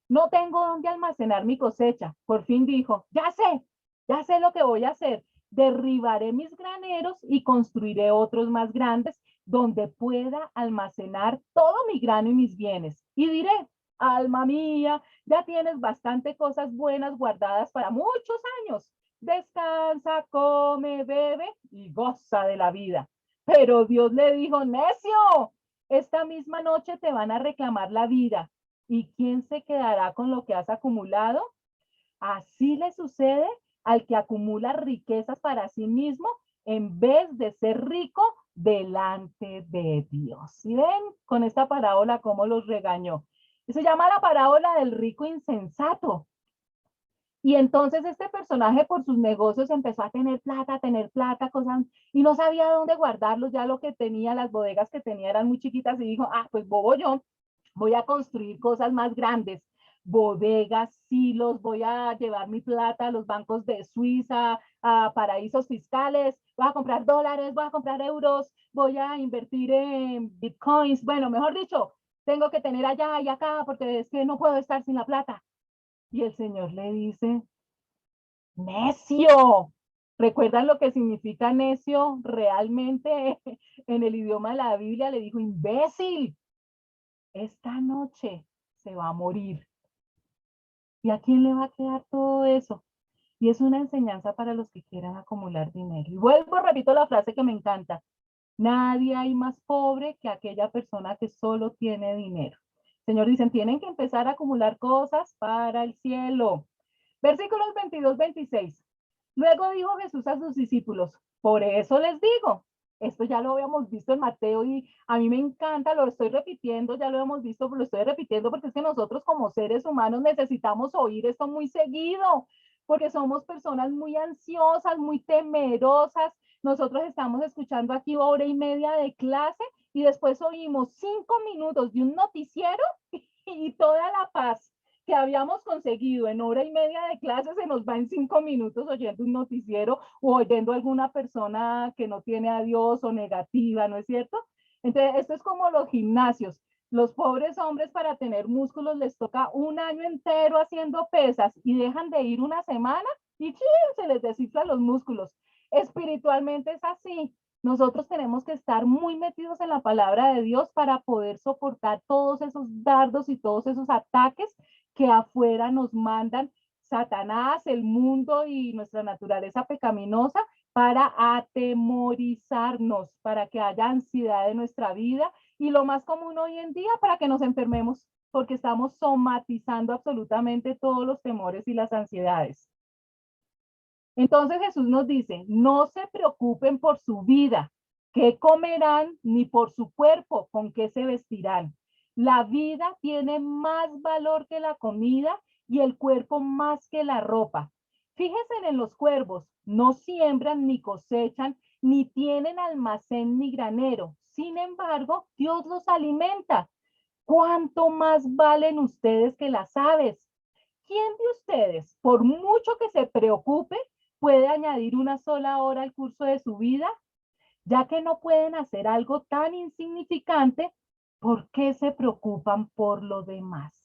No tengo dónde almacenar mi cosecha. Por fin dijo, ya sé lo que voy a hacer. Derribaré mis graneros y construiré otros más grandes donde pueda almacenar todo mi grano y mis bienes. Y diré, alma mía, ya tienes bastante cosas buenas guardadas para muchos años. Descansa, come, bebe y goza de la vida. Pero Dios le dijo, necio, Esta misma noche te van a reclamar la vida. ¿Y quién se quedará con lo que has acumulado? Así le sucede al que acumula riquezas para sí mismo en vez de ser rico delante de Dios. ¿Y ven con esta parábola cómo los regañó? Se llama la parábola del rico insensato. Y entonces este personaje por sus negocios empezó a tener plata, cosas, y no sabía dónde guardarlos, ya lo que tenía, las bodegas que tenía eran muy chiquitas y dijo, ah, pues bobo yo, voy a construir cosas más grandes, bodegas, silos, voy a llevar mi plata a los bancos de Suiza, a paraísos fiscales, voy a comprar dólares, voy a comprar euros, voy a invertir en bitcoins, bueno, mejor dicho, tengo que tener allá y acá porque es que no puedo estar sin la plata. Y el Señor le dice, necio. ¿Recuerdan lo que significa necio realmente en el idioma de la Biblia? Le dijo, imbécil, esta noche se va a morir. ¿Y a quién le va a quedar todo eso? Y es una enseñanza para los que quieran acumular dinero. Y vuelvo, repito la frase que me encanta. Nadie hay más pobre que aquella persona que solo tiene dinero. Señor, dicen, tienen que empezar a acumular cosas para el cielo. Versículos 22-26. Luego dijo Jesús a sus discípulos, por eso les digo, esto ya lo habíamos visto en Mateo y a mí me encanta, lo estoy repitiendo, ya lo hemos visto, pero lo estoy repitiendo porque es que nosotros como seres humanos necesitamos oír esto muy seguido, porque somos personas muy ansiosas, muy temerosas. Nosotros estamos escuchando aquí 1 hora y media de clase y después oímos 5 minutos de un noticiero y toda la paz que habíamos conseguido en 1 hora y media de clase se nos va en 5 minutos oyendo un noticiero o oyendo a alguna persona que no tiene a Dios o negativa, ¿no es cierto? Entonces, esto es como los gimnasios. Los pobres hombres para tener músculos les toca un año entero haciendo pesas y dejan de ir una semana y ¡chin! Se les desinflan los músculos. Espiritualmente es así. Nosotros tenemos que estar muy metidos en la palabra de Dios para poder soportar todos esos dardos y todos esos ataques que afuera nos mandan Satanás, el mundo y nuestra naturaleza pecaminosa para atemorizarnos, para que haya ansiedad en nuestra vida y lo más común hoy en día para que nos enfermemos, porque estamos somatizando absolutamente todos los temores y las ansiedades. Entonces Jesús nos dice, no se preocupen por su vida, qué comerán, ni por su cuerpo, con qué se vestirán. La vida tiene más valor que la comida y el cuerpo más que la ropa. Fíjense en los cuervos, no siembran ni cosechan, ni tienen almacén ni granero. Sin embargo, Dios los alimenta. ¿Cuánto más valen ustedes que las aves? ¿Quién de ustedes, por mucho que se preocupe, puede añadir una sola hora al curso de su vida? Ya que no pueden hacer algo tan insignificante, ¿por qué se preocupan por lo demás?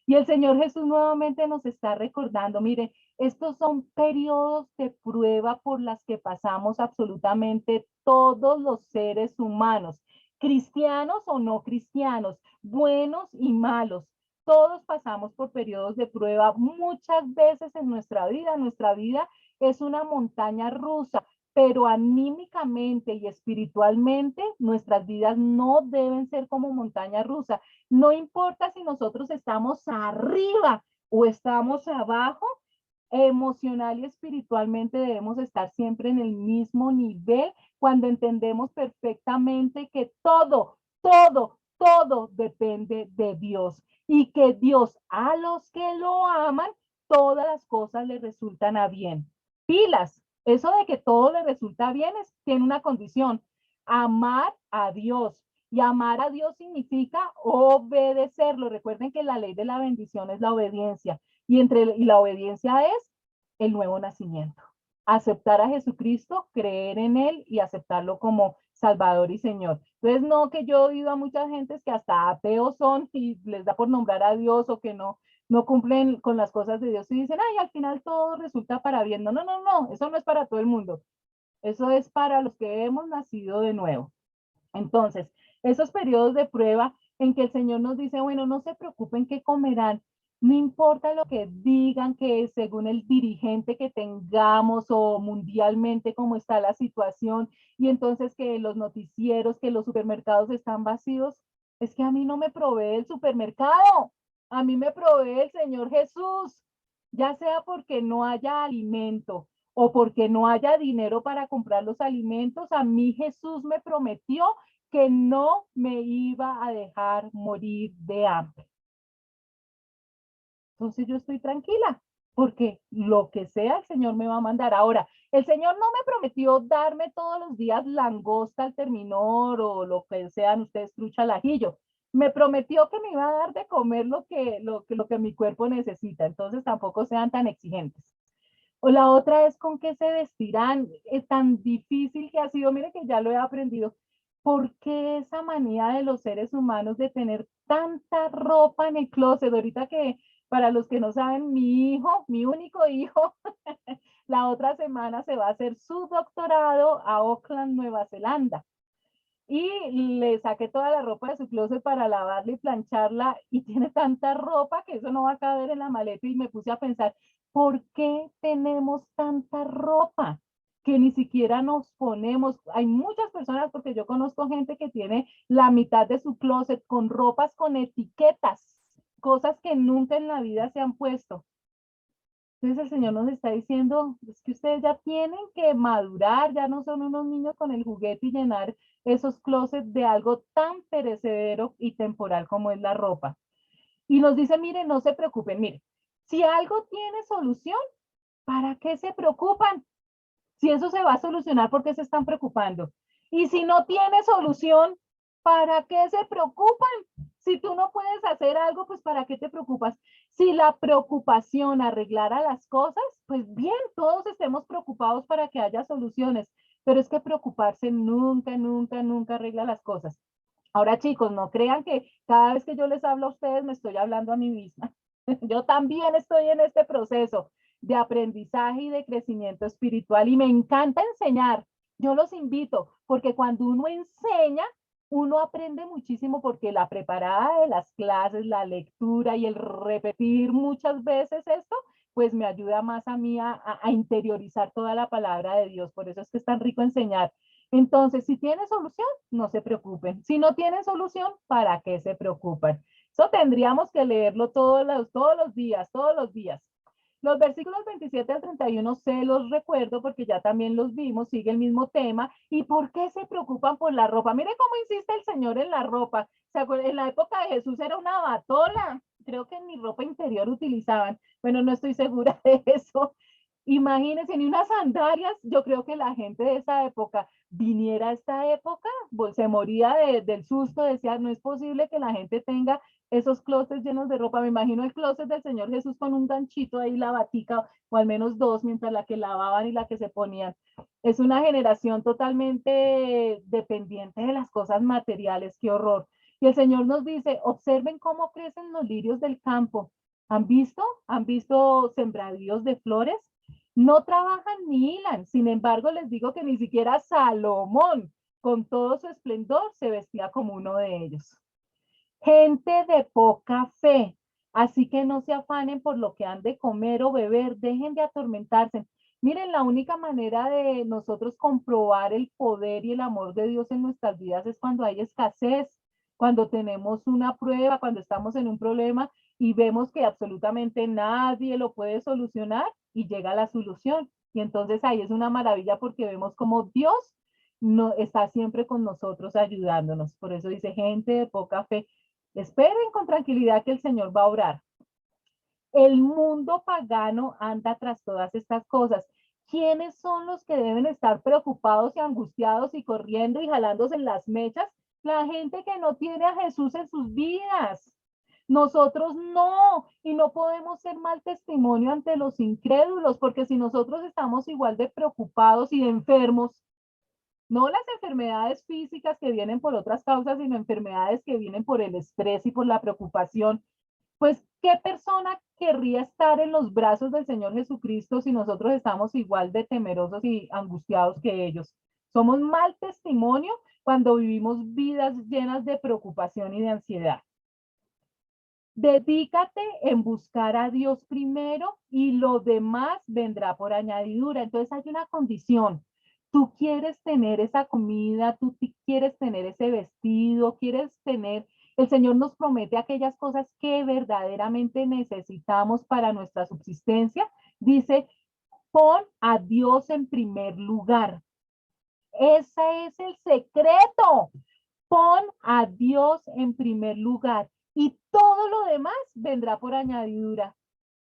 Y el Señor Jesús nuevamente nos está recordando, mire, estos son periodos de prueba por las que pasamos absolutamente todos los seres humanos, cristianos o no cristianos, buenos y malos. Todos pasamos por periodos de prueba muchas veces en nuestra vida. Nuestra vida es una montaña rusa, pero anímicamente y espiritualmente nuestras vidas no deben ser como montaña rusa. No importa si nosotros estamos arriba o estamos abajo, emocional y espiritualmente debemos estar siempre en el mismo nivel cuando entendemos perfectamente que todo depende de Dios y que Dios a los que lo aman, todas las cosas le resultan a bien. Pilas, eso de que todo le resulta bien tiene una condición, amar a Dios. Y amar a Dios significa obedecerlo. Recuerden que la ley de la bendición es la obediencia. Y la obediencia es el nuevo nacimiento. Aceptar a Jesucristo, creer en Él y aceptarlo como Salvador y Señor. Entonces, no que yo he oído a muchas gentes que hasta ateos son y les da por nombrar a Dios o que no cumplen con las cosas de Dios y dicen, ay, al final todo resulta para bien. No, eso no es para todo el mundo. Eso es para los que hemos nacido de nuevo. Entonces, esos periodos de prueba en que el Señor nos dice, bueno, no se preocupen qué comerán, No importa lo que digan, que según el dirigente que tengamos o mundialmente cómo está la situación, y entonces que los noticieros, que los supermercados están vacíos, es que a mí no me provee el supermercado, a mí me provee el Señor Jesús, ya sea porque no haya alimento o porque no haya dinero para comprar los alimentos, a mí Jesús me prometió que no me iba a dejar morir de hambre. Entonces yo estoy tranquila, porque lo que sea el Señor me va a mandar. Ahora, el Señor no me prometió darme todos los días langosta al terminor o lo que sean ustedes, trucha al ajillo. Me prometió que me iba a dar de comer lo que mi cuerpo necesita. Entonces tampoco sean tan exigentes. O la otra es con qué se vestirán. Es tan difícil que ha sido, mire que ya lo he aprendido. ¿Por qué esa manía de los seres humanos de tener tanta ropa en el closet? Ahorita que, para los que no saben, mi hijo, mi único hijo, la otra semana se va a hacer su doctorado a Auckland, Nueva Zelanda. Y le saqué toda la ropa de su closet para lavarla y plancharla y tiene tanta ropa que eso no va a caber en la maleta y me puse a pensar, ¿por qué tenemos tanta ropa que ni siquiera nos ponemos? Hay muchas personas, porque yo conozco gente que tiene la mitad de su closet con ropas con etiquetas, cosas que nunca en la vida se han puesto. Entonces el Señor nos está diciendo, es que ustedes ya tienen que madurar, ya no son unos niños con el juguete y llenar esos closets de algo tan perecedero y temporal como es la ropa. Y nos dice, miren, no se preocupen, miren, si algo tiene solución, ¿para qué se preocupan? Si eso se va a solucionar, ¿por qué se están preocupando? Y si no tiene solución, ¿para qué se preocupan? Si tú no puedes hacer algo, pues ¿para qué te preocupas? Si la preocupación arreglara las cosas, pues bien, todos estemos preocupados para que haya soluciones, pero es que preocuparse nunca, nunca, nunca arregla las cosas. Ahora, chicos, no crean que cada vez que yo les hablo a ustedes me estoy hablando a mí misma. Yo también estoy en este proceso de aprendizaje y de crecimiento espiritual y me encanta enseñar. Yo los invito porque cuando uno enseña, uno aprende muchísimo porque la preparada de las clases, la lectura y el repetir muchas veces esto, pues me ayuda más a mí a interiorizar toda la palabra de Dios. Por eso es que es tan rico enseñar. Entonces, si tiene solución, no se preocupen. Si no tienen solución, ¿para qué se preocupan? Eso tendríamos que leerlo todos los días, todos los días. Los versículos 27 al 31 se los recuerdo porque ya también los vimos, sigue el mismo tema. ¿Y por qué se preocupan por la ropa? Mire cómo insiste el Señor en la ropa. ¿Se acuerdan? En la época de Jesús era una batola. Creo que ni ropa interior utilizaban. Bueno, no estoy segura de eso. Imagínense, ni unas sandalias. Yo creo que la gente de esa época viniera a esta época, pues, se moría del susto, decía, no es posible que la gente tenga esos closets llenos de ropa. Me imagino el closet del Señor Jesús con un ganchito ahí, la batica, o al menos dos, mientras la que lavaban y la que se ponían. Es una generación totalmente dependiente de las cosas materiales, qué horror. Y el Señor nos dice, observen cómo crecen los lirios del campo. ¿Han visto? ¿Han visto sembradíos de flores? No trabajan ni hilan. Sin embargo, les digo que ni siquiera Salomón, con todo su esplendor, se vestía como uno de ellos. Gente de poca fe. Así que no se afanen por lo que han de comer o beber, dejen de atormentarse. Miren, la única manera de nosotros comprobar el poder y el amor de Dios en nuestras vidas es cuando hay escasez, cuando tenemos una prueba, cuando estamos en un problema y vemos que absolutamente nadie lo puede solucionar y llega la solución. Y entonces ahí es una maravilla porque vemos como Dios no, está siempre con nosotros ayudándonos. Por eso dice gente de poca fe. Esperen con tranquilidad que el Señor va a orar. El mundo pagano anda tras todas estas cosas. ¿Quiénes son los que deben estar preocupados y angustiados y corriendo y jalándose en las mechas? La gente que no tiene a Jesús en sus vidas. Nosotros no, y no podemos ser mal testimonio ante los incrédulos, porque si nosotros estamos igual de preocupados y de enfermos, no las enfermedades físicas que vienen por otras causas, sino enfermedades que vienen por el estrés y por la preocupación, pues, ¿qué persona querría estar en los brazos del Señor Jesucristo si nosotros estamos igual de temerosos y angustiados que ellos? Somos mal testimonio cuando vivimos vidas llenas de preocupación y de ansiedad. Dedícate en buscar a Dios primero y lo demás vendrá por añadidura. Entonces hay una condición. Tú quieres tener esa comida, quieres tener ese vestido, quieres tener, el Señor nos promete aquellas cosas que verdaderamente necesitamos para nuestra subsistencia. Dice, pon a Dios en primer lugar. Ese es el secreto. Pon a Dios en primer lugar y todo lo demás vendrá por añadidura.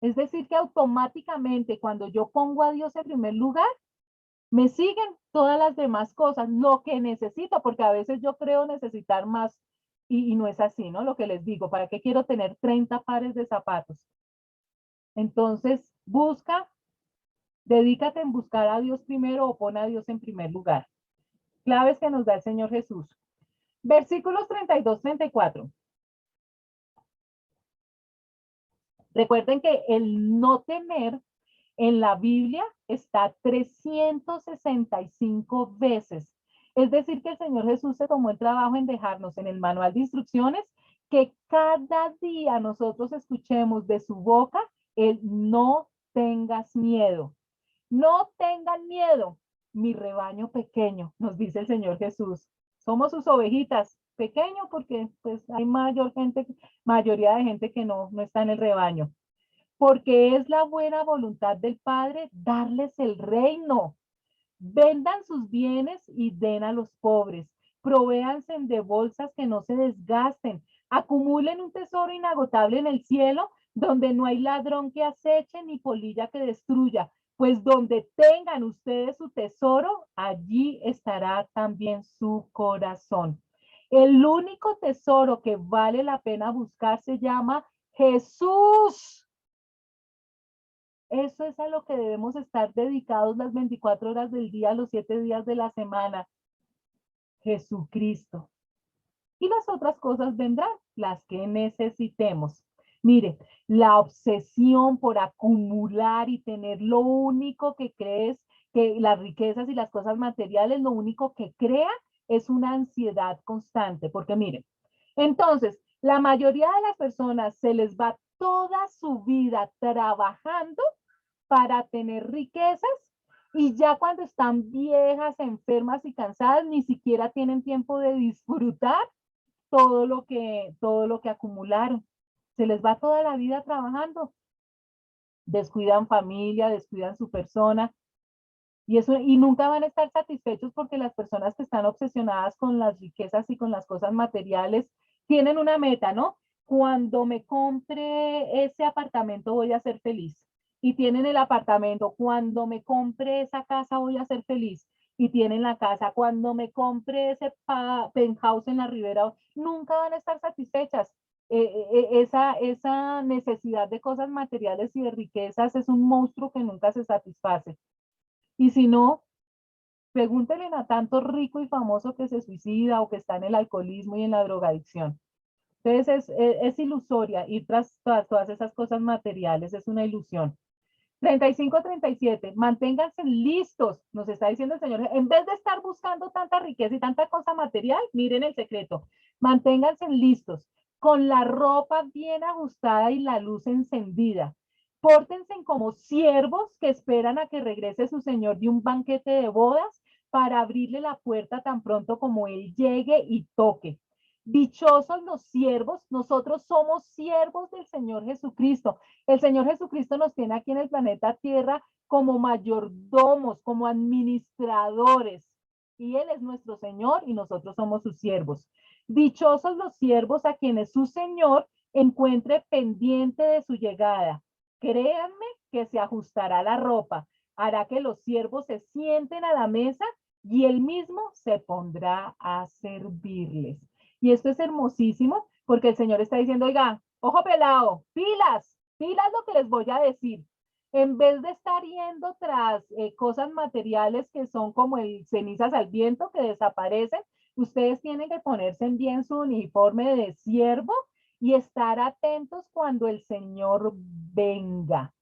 Es decir, que automáticamente cuando yo pongo a Dios en primer lugar, me siguen todas las demás cosas, lo que necesito, porque a veces yo creo necesitar más y no es así, ¿no? Lo que les digo, ¿para qué quiero tener 30 pares de zapatos? Entonces, dedícate en buscar a Dios primero o pon a Dios en primer lugar. Claves que nos da el Señor Jesús. Versículos 32-34. Recuerden que el no temer en la Biblia está 365 veces. Es decir, que el Señor Jesús se tomó el trabajo en dejarnos en el manual de instrucciones que cada día nosotros escuchemos de su boca el no tengas miedo. No tengan miedo, mi rebaño pequeño, nos dice el Señor Jesús. Somos sus ovejitas, pequeño porque pues hay mayoría de gente que no está en el rebaño. Porque es la buena voluntad del Padre darles el reino. Vendan sus bienes y den a los pobres. Provéanse de bolsas que no se desgasten. Acumulen un tesoro inagotable en el cielo, donde no hay ladrón que aceche ni polilla que destruya. Pues donde tengan ustedes su tesoro, allí estará también su corazón. El único tesoro que vale la pena buscar se llama Jesús. Eso es a lo que debemos estar dedicados las 24 horas del día, los 7 días de la semana. Jesucristo. Y las otras cosas vendrán, las que necesitemos. Mire, la obsesión por acumular y tener lo único que crees, que las riquezas y las cosas materiales, lo único que crea es una ansiedad constante. Porque miren, entonces, la mayoría de las personas se les va toda su vida trabajando para tener riquezas y ya cuando están viejas, enfermas y cansadas, ni siquiera tienen tiempo de disfrutar todo lo que acumularon. Se les va toda la vida trabajando. Descuidan familia, descuidan su persona y nunca van a estar satisfechos porque las personas que están obsesionadas con las riquezas y con las cosas materiales tienen una meta, ¿no? Cuando me compre ese apartamento voy a ser feliz. Y tienen el apartamento, cuando me compre esa casa voy a ser feliz. Y tienen la casa, cuando me compre ese penthouse en la ribera, nunca van a estar satisfechas. Esa necesidad de cosas materiales y de riquezas es un monstruo que nunca se satisface. Y si no, pregúntenle a tanto rico y famoso que se suicida o que está en el alcoholismo y en la drogadicción. Entonces es ilusoria ir tras todas esas cosas materiales, es una ilusión. 35-37, manténganse listos, nos está diciendo el Señor, en vez de estar buscando tanta riqueza y tanta cosa material, miren el secreto, manténganse listos, con la ropa bien ajustada y la luz encendida. Pórtense como siervos que esperan a que regrese su Señor de un banquete de bodas para abrirle la puerta tan pronto como Él llegue y toque. Dichosos los siervos, nosotros somos siervos del Señor Jesucristo. El Señor Jesucristo nos tiene aquí en el planeta Tierra como mayordomos, como administradores. Y Él es nuestro Señor y nosotros somos sus siervos. Dichosos los siervos a quienes su Señor encuentre pendiente de su llegada. Créanme que se ajustará la ropa, hará que los siervos se sienten a la mesa y Él mismo se pondrá a servirles. Y esto es hermosísimo porque el Señor está diciendo, oiga, ojo pelado, pilas, pilas lo que les voy a decir. En vez de estar yendo tras cosas materiales que son como el cenizas al viento que desaparecen, ustedes tienen que ponerse en bien su uniforme de siervo y estar atentos cuando el Señor venga.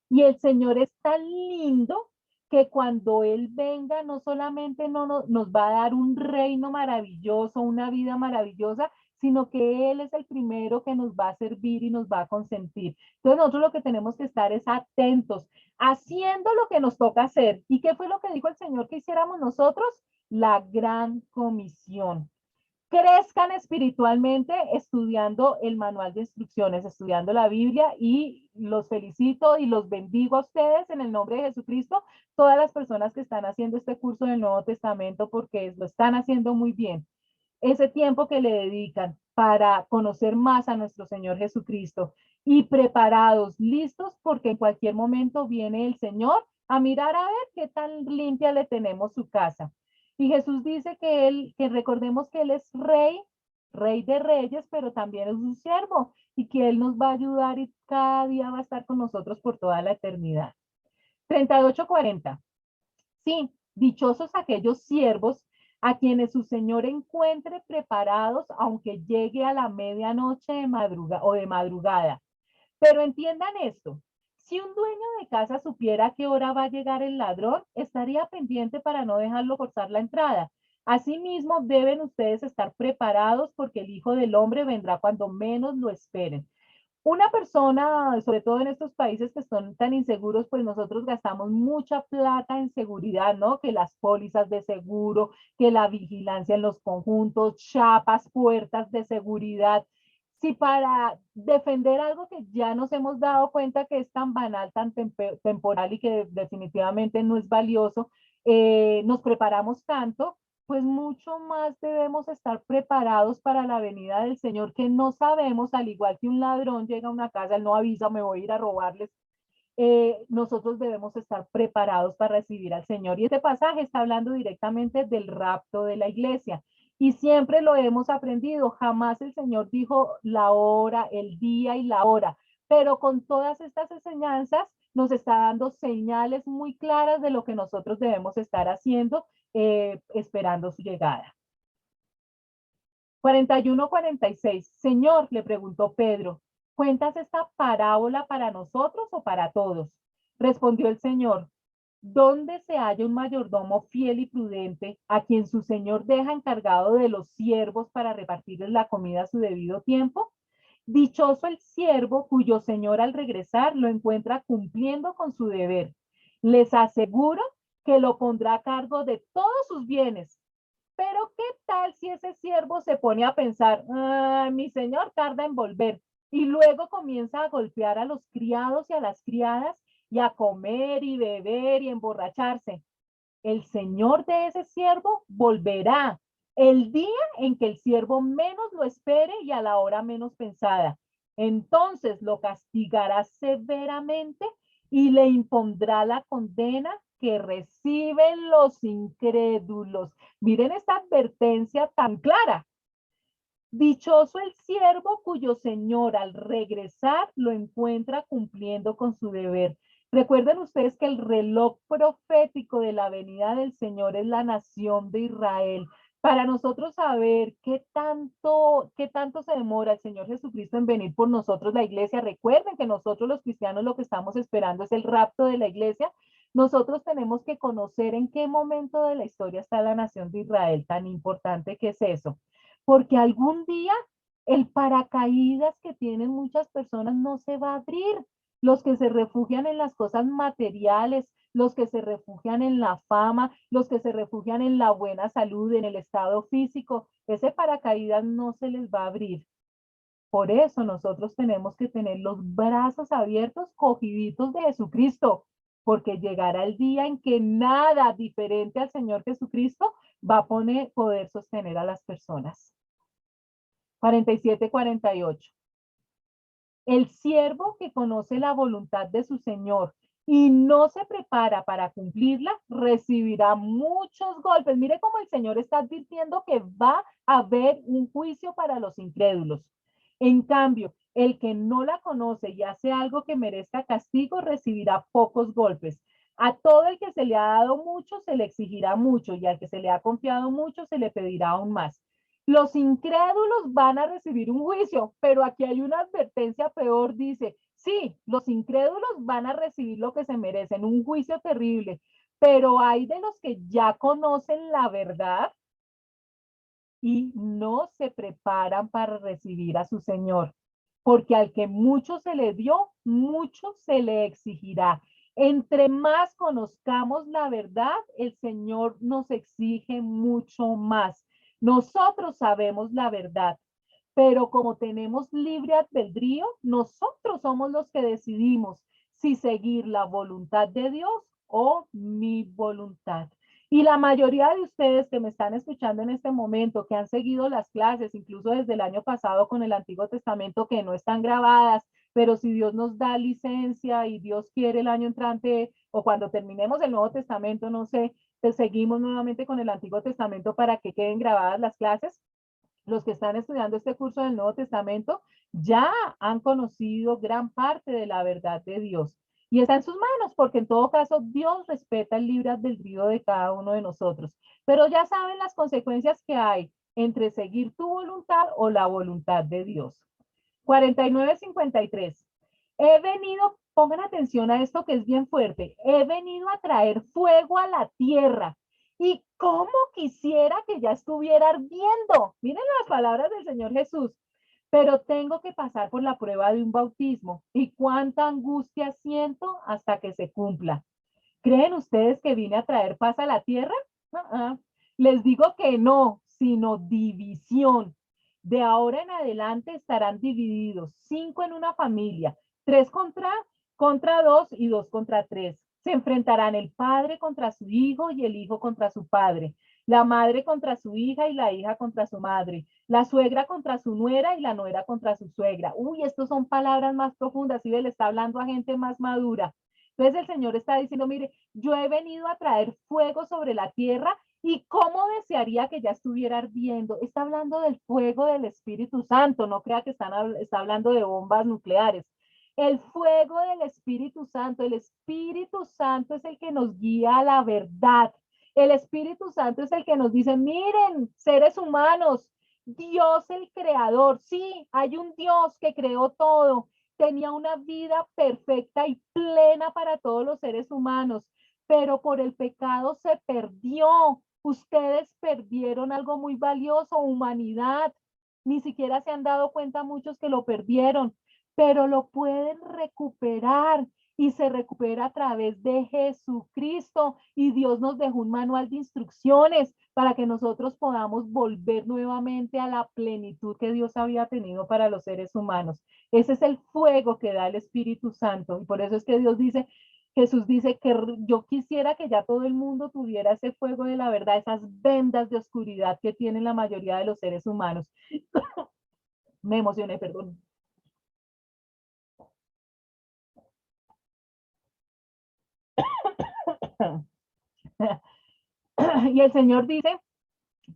Y el Señor es tan lindo que cuando Él venga no solamente nos va a dar un reino maravilloso, una vida maravillosa, sino que Él es el primero que nos va a servir y nos va a consentir. Entonces nosotros lo que tenemos que estar es atentos, haciendo lo que nos toca hacer. ¿Y qué fue lo que dijo el Señor que hiciéramos nosotros? La gran comisión. Crezcan espiritualmente estudiando el manual de instrucciones, estudiando la Biblia, y los felicito y los bendigo a ustedes en el nombre de Jesucristo, todas las personas que están haciendo este curso del Nuevo Testamento, porque lo están haciendo muy bien. Ese tiempo que le dedican para conocer más a nuestro Señor Jesucristo y preparados, listos, porque en cualquier momento viene el Señor a mirar a ver qué tan limpia le tenemos su casa. Y Jesús dice que recordemos que Él es rey, rey de reyes, pero también es un siervo y que Él nos va a ayudar y cada día va a estar con nosotros por toda la eternidad. 38:40. Sí, dichosos aquellos siervos a quienes su Señor encuentre preparados, aunque llegue a la medianoche de madrugada o de madrugada. Pero entiendan esto, si un dueño de casa supiera a qué hora va a llegar el ladrón, estaría pendiente para no dejarlo forzar la entrada. Asimismo, deben ustedes estar preparados porque el Hijo del Hombre vendrá cuando menos lo esperen. Una persona, sobre todo en estos países que son tan inseguros, pues nosotros gastamos mucha plata en seguridad, ¿no? Que las pólizas de seguro, que la vigilancia en los conjuntos, chapas, puertas de seguridad. Si para defender algo que ya nos hemos dado cuenta que es tan banal, tan temporal y que definitivamente no es valioso, nos preparamos tanto, pues mucho más debemos estar preparados para la venida del Señor, que no sabemos, al igual que un ladrón llega a una casa, él no avisa, me voy a ir a robarles. Nosotros debemos estar preparados para recibir al Señor. Y este pasaje está hablando directamente del rapto de la iglesia. Y siempre lo hemos aprendido, jamás el Señor dijo la hora, el día y la hora, pero con todas estas enseñanzas nos está dando señales muy claras de lo que nosotros debemos estar haciendo, esperando su llegada. 41:46. Señor, le preguntó Pedro, ¿cuentas esta parábola para nosotros o para todos? Respondió el Señor, ¿dónde se halla un mayordomo fiel y prudente a quien su señor deja encargado de los siervos para repartirles la comida a su debido tiempo? Dichoso el siervo cuyo señor al regresar lo encuentra cumpliendo con su deber. Les aseguro que lo pondrá a cargo de todos sus bienes. Pero ¿qué tal si ese siervo se pone a pensar, mi señor tarda en volver, y luego comienza a golpear a los criados y a las criadas y a comer y beber y emborracharse? El señor de ese siervo volverá el día en que el siervo menos lo espere y a la hora menos pensada. Entonces lo castigará severamente y le impondrá la condena que reciben los incrédulos. Miren esta advertencia tan clara. Dichoso el siervo cuyo señor al regresar lo encuentra cumpliendo con su deber. Recuerden ustedes que el reloj profético de la venida del Señor es la nación de Israel. Para nosotros saber qué tanto se demora el Señor Jesucristo en venir por nosotros, la iglesia. Recuerden que nosotros los cristianos lo que estamos esperando es el rapto de la iglesia. Nosotros tenemos que conocer en qué momento de la historia está la nación de Israel. Tan importante que es eso, porque algún día el paracaídas que tienen muchas personas no se va a abrir. Los que se refugian en las cosas materiales, los que se refugian en la fama, los que se refugian en la buena salud, en el estado físico, ese paracaídas no se les va a abrir. Por eso nosotros tenemos que tener los brazos abiertos, cogiditos de Jesucristo, porque llegará el día en que nada diferente al Señor Jesucristo va a poder sostener a las personas. 47:48. El siervo que conoce la voluntad de su Señor y no se prepara para cumplirla, recibirá muchos golpes. Mire cómo el Señor está advirtiendo que va a haber un juicio para los incrédulos. En cambio, el que no la conoce y hace algo que merezca castigo, recibirá pocos golpes. A todo el que se le ha dado mucho, se le exigirá mucho, y al que se le ha confiado mucho, se le pedirá aún más. Los incrédulos van a recibir un juicio, pero aquí hay una advertencia peor, dice, sí, los incrédulos van a recibir lo que se merecen, un juicio terrible, pero hay de los que ya conocen la verdad. y no se preparan para recibir a su Señor. Porque al que mucho se le dio, mucho se le exigirá. Entre más conozcamos la verdad, el Señor nos exige mucho más. Nosotros sabemos la verdad, pero como tenemos libre albedrío, nosotros somos los que decidimos si seguir la voluntad de Dios o mi voluntad. Y la mayoría de ustedes que me están escuchando en este momento, que han seguido las clases, incluso desde el año pasado con el Antiguo Testamento, que no están grabadas, pero si Dios nos da licencia y Dios quiere el año entrante o cuando terminemos el Nuevo Testamento, no sé, te seguimos nuevamente con el Antiguo Testamento para que queden grabadas las clases. Los que están estudiando este curso del Nuevo Testamento ya han conocido gran parte de la verdad de Dios. Y está en sus manos, porque en todo caso Dios respeta el libre albedrío de cada uno de nosotros. Pero ya saben las consecuencias que hay entre seguir tu voluntad o la voluntad de Dios. 49:53. He venido, pongan atención a esto que es bien fuerte, he venido a traer fuego a la tierra y cómo quisiera que ya estuviera ardiendo. Miren las palabras del Señor Jesús. Pero tengo que pasar por la prueba de un bautismo y cuánta angustia siento hasta que se cumpla. ¿Creen ustedes que vine a traer paz a la tierra? Les digo que no, sino división. De ahora en adelante estarán divididos, 5 en una familia, 3 contra 2 y 2 contra 3. Se enfrentarán el padre contra su hijo y el hijo contra su padre, la madre contra su hija y la hija contra su madre, la suegra contra su nuera y la nuera contra su suegra. Uy, estas son palabras más profundas, y él está hablando a gente más madura. Entonces el Señor está diciendo, mire, yo he venido a traer fuego sobre la tierra y cómo desearía que ya estuviera ardiendo. Está hablando del fuego del Espíritu Santo, no crea que está hablando de bombas nucleares. El fuego del Espíritu Santo, el Espíritu Santo es el que nos guía a la verdad. El Espíritu Santo es el que nos dice, miren, seres humanos, Dios el creador, sí, hay un Dios que creó todo, tenía una vida perfecta y plena para todos los seres humanos, pero por el pecado se perdió. Ustedes perdieron algo muy valioso, humanidad. Ni siquiera se han dado cuenta muchos que lo perdieron, pero lo pueden recuperar y se recupera a través de Jesucristo. Y Dios nos dejó un manual de instrucciones para que nosotros podamos volver nuevamente a la plenitud que Dios había tenido para los seres humanos. Ese es el fuego que da el Espíritu Santo. Y por eso es que Dios dice, Jesús dice que yo quisiera que ya todo el mundo tuviera ese fuego de la verdad, esas vendas de oscuridad que tienen la mayoría de los seres humanos. Me emocioné, perdón. Y el Señor dice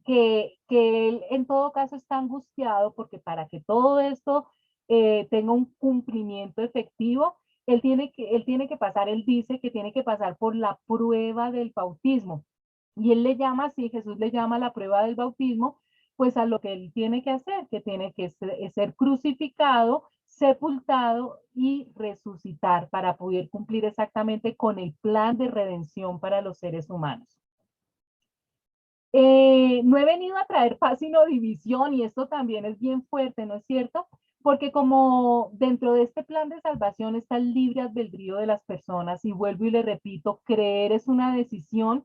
que Él en todo caso está angustiado porque para que todo esto tenga un cumplimiento efectivo, él tiene que pasar, él dice que tiene que pasar por la prueba del bautismo. Y él le llama así, Jesús le llama la prueba del bautismo, pues a lo que él tiene que hacer, que tiene que ser crucificado, sepultado y resucitar para poder cumplir exactamente con el plan de redención para los seres humanos. No he venido a traer paz sino división, y esto también es bien fuerte, ¿no es cierto? Porque como dentro de este plan de salvación está el libre albedrío de las personas, y vuelvo y le repito, creer es una decisión,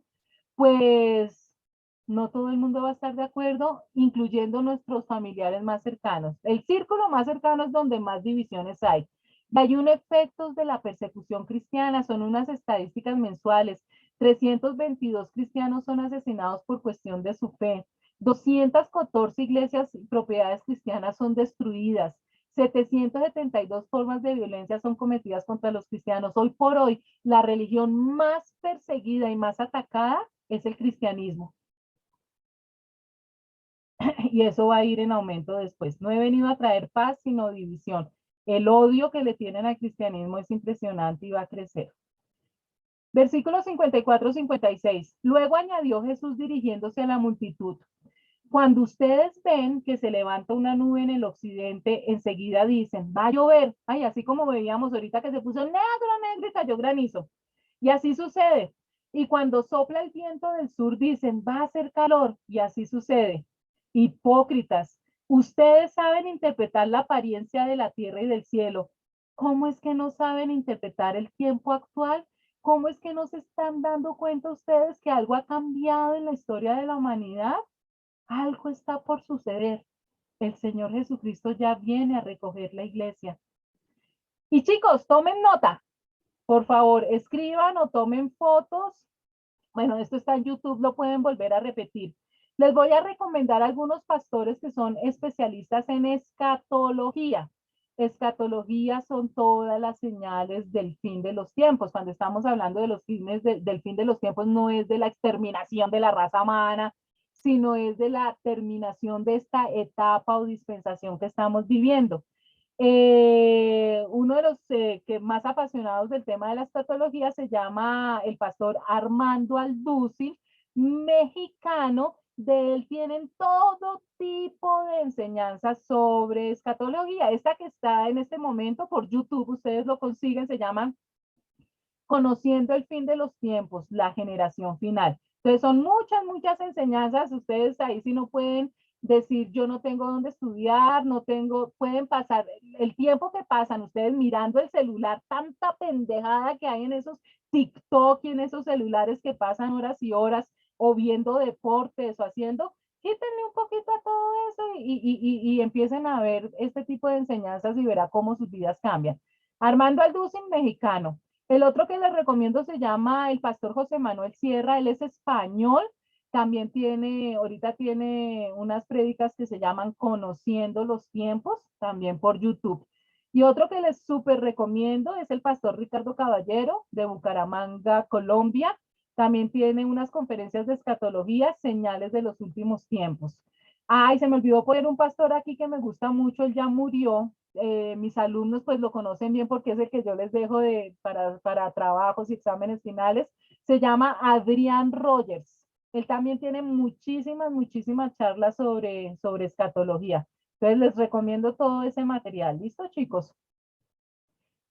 pues no todo el mundo va a estar de acuerdo, incluyendo nuestros familiares más cercanos. El círculo más cercano es donde más divisiones hay. Hay un efectos de la persecución cristiana, son unas estadísticas mensuales. 322 cristianos son asesinados por cuestión de su fe. 214 iglesias y propiedades cristianas son destruidas. 772 formas de violencia son cometidas contra los cristianos. Hoy por hoy, la religión más perseguida y más atacada es el cristianismo. Y eso va a ir en aumento después. No he venido a traer paz, sino división. El odio que le tienen al cristianismo es impresionante y va a crecer. Versículos 54-56. Luego añadió Jesús dirigiéndose a la multitud. Cuando ustedes ven que se levanta una nube en el occidente, enseguida dicen, va a llover. Ay, así como veíamos ahorita que se puso negro, negro y cayó granizo. Y así sucede. Y cuando sopla el viento del sur, dicen, va a hacer calor. Y así sucede. Hipócritas, ustedes saben interpretar la apariencia de la tierra y del cielo. ¿Cómo es que no saben interpretar el tiempo actual? ¿Cómo es que no se están dando cuenta ustedes que algo ha cambiado en la historia de la humanidad? Algo está por suceder. El Señor Jesucristo ya viene a recoger la iglesia. Y chicos, tomen nota. Por favor, escriban o tomen fotos. Bueno, esto está en YouTube, lo pueden volver a repetir. Les voy a recomendar algunos pastores que son especialistas en escatología. Escatología son todas las señales del fin de los tiempos. Cuando estamos hablando de los fines del fin de los tiempos, no es de la exterminación de la raza humana, sino es de la terminación de esta etapa o dispensación que estamos viviendo. Uno de los que más apasionados del tema de la escatología se llama el pastor Armando Alducin, mexicano. De él tienen todo tipo de enseñanzas sobre escatología. Esta que está en este momento por YouTube, ustedes lo consiguen, se llama Conociendo el fin de los tiempos, la generación final. Entonces son muchas enseñanzas. Ustedes ahí sí no pueden decir yo no tengo dónde estudiar, no tengo, pueden pasar el tiempo que pasan ustedes mirando el celular, tanta pendejada que hay en esos TikTok y en esos celulares que pasan horas y horas o viendo deportes o haciendo, quítenle un poquito a todo eso y empiecen a ver este tipo de enseñanzas y verá cómo sus vidas cambian. Armando Alducin, mexicano. El otro que les recomiendo se llama el pastor José Manuel Sierra, él es español, también ahorita tiene unas prédicas que se llaman Conociendo los Tiempos, también por YouTube. Y otro que les súper recomiendo es el pastor Ricardo Caballero de Bucaramanga, Colombia. También tiene unas conferencias de escatología, señales de los últimos tiempos. Ay, se me olvidó poner un pastor aquí que me gusta mucho, él ya murió. Mis alumnos pues lo conocen bien porque es el que yo les dejo para trabajos y exámenes finales. Se llama Adrián Rogers. Él también tiene muchísimas charlas sobre escatología. Entonces les recomiendo todo ese material. ¿Listo, chicos?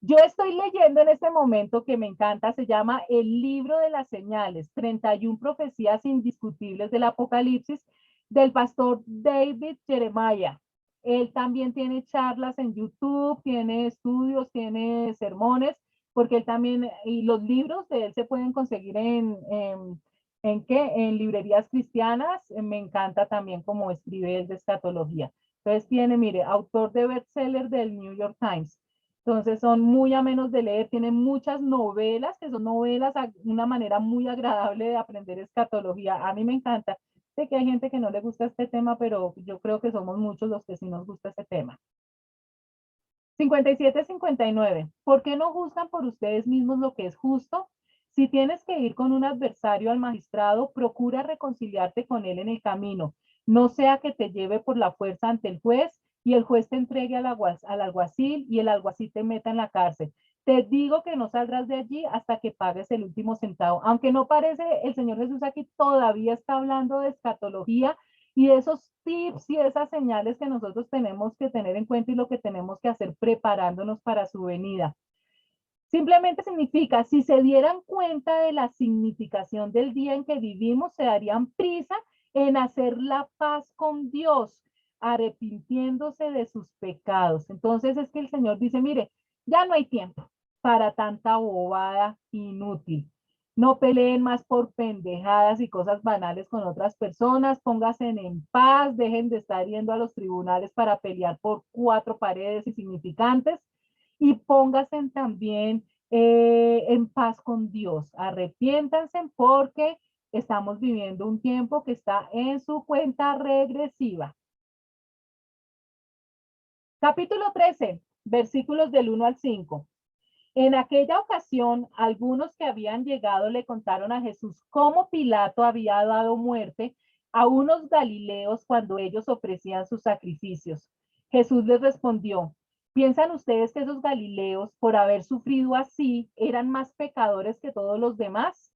Yo estoy leyendo en este momento que me encanta, se llama El libro de las señales, 31 profecías indiscutibles del Apocalipsis, del pastor David Jeremiah. Él también tiene charlas en YouTube, tiene estudios, tiene sermones, porque él también, y los libros de él se pueden conseguir ¿en qué? En librerías cristianas. Me encanta también cómo escribe él de escatología. Entonces tiene, mire, autor de bestseller del New York Times. Entonces son muy amenos de leer, tienen muchas novelas, que son novelas, una manera muy agradable de aprender escatología. A mí me encanta. Sé que hay gente que no le gusta este tema, pero yo creo que somos muchos los que sí nos gusta este tema. 57-59. ¿Por qué no juzgan por ustedes mismos lo que es justo? Si tienes que ir con un adversario al magistrado, procura reconciliarte con él en el camino. No sea que te lleve por la fuerza ante el juez y el juez te entregue al alguacil y el alguacil te meta en la cárcel. Te digo que no saldrás de allí hasta que pagues el último centavo. Aunque no parece, el Señor Jesús aquí todavía está hablando de escatología y de esos tips y esas señales que nosotros tenemos que tener en cuenta y lo que tenemos que hacer preparándonos para su venida. Simplemente significa, si se dieran cuenta de la significación del día en que vivimos, se darían prisa en hacer la paz con Dios, arrepintiéndose de sus pecados. Entonces es que el Señor dice, mire, ya no hay tiempo para tanta bobada inútil. No peleen más por pendejadas y cosas banales con otras personas, pónganse en paz, dejen de estar yendo a los tribunales para pelear por 4 paredes insignificantes y pónganse también en paz con Dios. Arrepiéntanse porque estamos viviendo un tiempo que está en su cuenta regresiva. Capítulo 13, versículos del 1 al 5. En aquella ocasión, algunos que habían llegado le contaron a Jesús cómo Pilato había dado muerte a unos galileos cuando ellos ofrecían sus sacrificios. Jesús les respondió, ¿piensan ustedes que esos galileos, por haber sufrido así, eran más pecadores que todos los demás?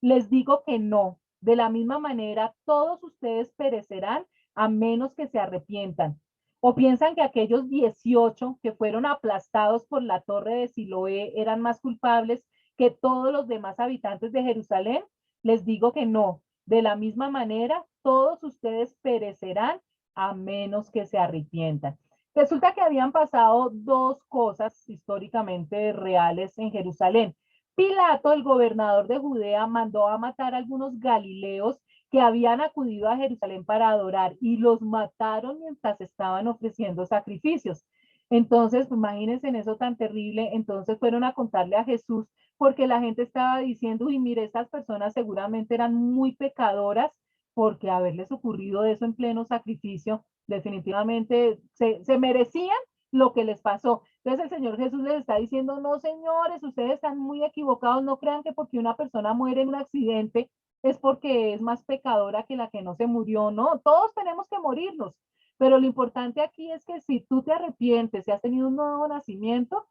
Les digo que no. De la misma manera, todos ustedes perecerán a menos que se arrepientan. ¿O piensan que aquellos 18 que fueron aplastados por la torre de Siloé eran más culpables que todos los demás habitantes de Jerusalén? Les digo que no. De la misma manera, todos ustedes perecerán a menos que se arrepientan. Resulta que habían pasado dos cosas históricamente reales en Jerusalén. Pilato, el gobernador de Judea, mandó a matar a algunos galileos que habían acudido a Jerusalén para adorar y los mataron mientras estaban ofreciendo sacrificios. Entonces, pues, imagínense en eso tan terrible. Entonces fueron a contarle a Jesús porque la gente estaba diciendo, y mire, estas personas seguramente eran muy pecadoras porque haberles ocurrido eso en pleno sacrificio, definitivamente se merecían lo que les pasó. Entonces el Señor Jesús les está diciendo, no señores, ustedes están muy equivocados, no crean que porque una persona muere en un accidente es porque es más pecadora que la que no se murió, no, todos tenemos que morirnos, pero lo importante aquí es que si tú te arrepientes, si has tenido un nuevo nacimiento,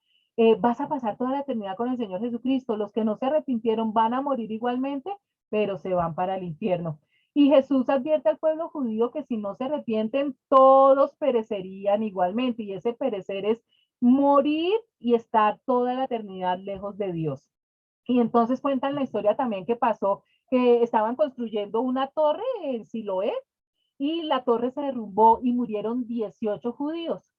vas a pasar toda la eternidad con el Señor Jesucristo. Los que no se arrepintieron van a morir igualmente, pero se van para el infierno. Y Jesús advierte al pueblo judío que si no se arrepienten, todos perecerían igualmente. Y ese perecer es morir y estar toda la eternidad lejos de Dios. Y entonces cuentan la historia también que pasó, que estaban construyendo una torre en Siloé y la torre se derrumbó y murieron 18 judíos.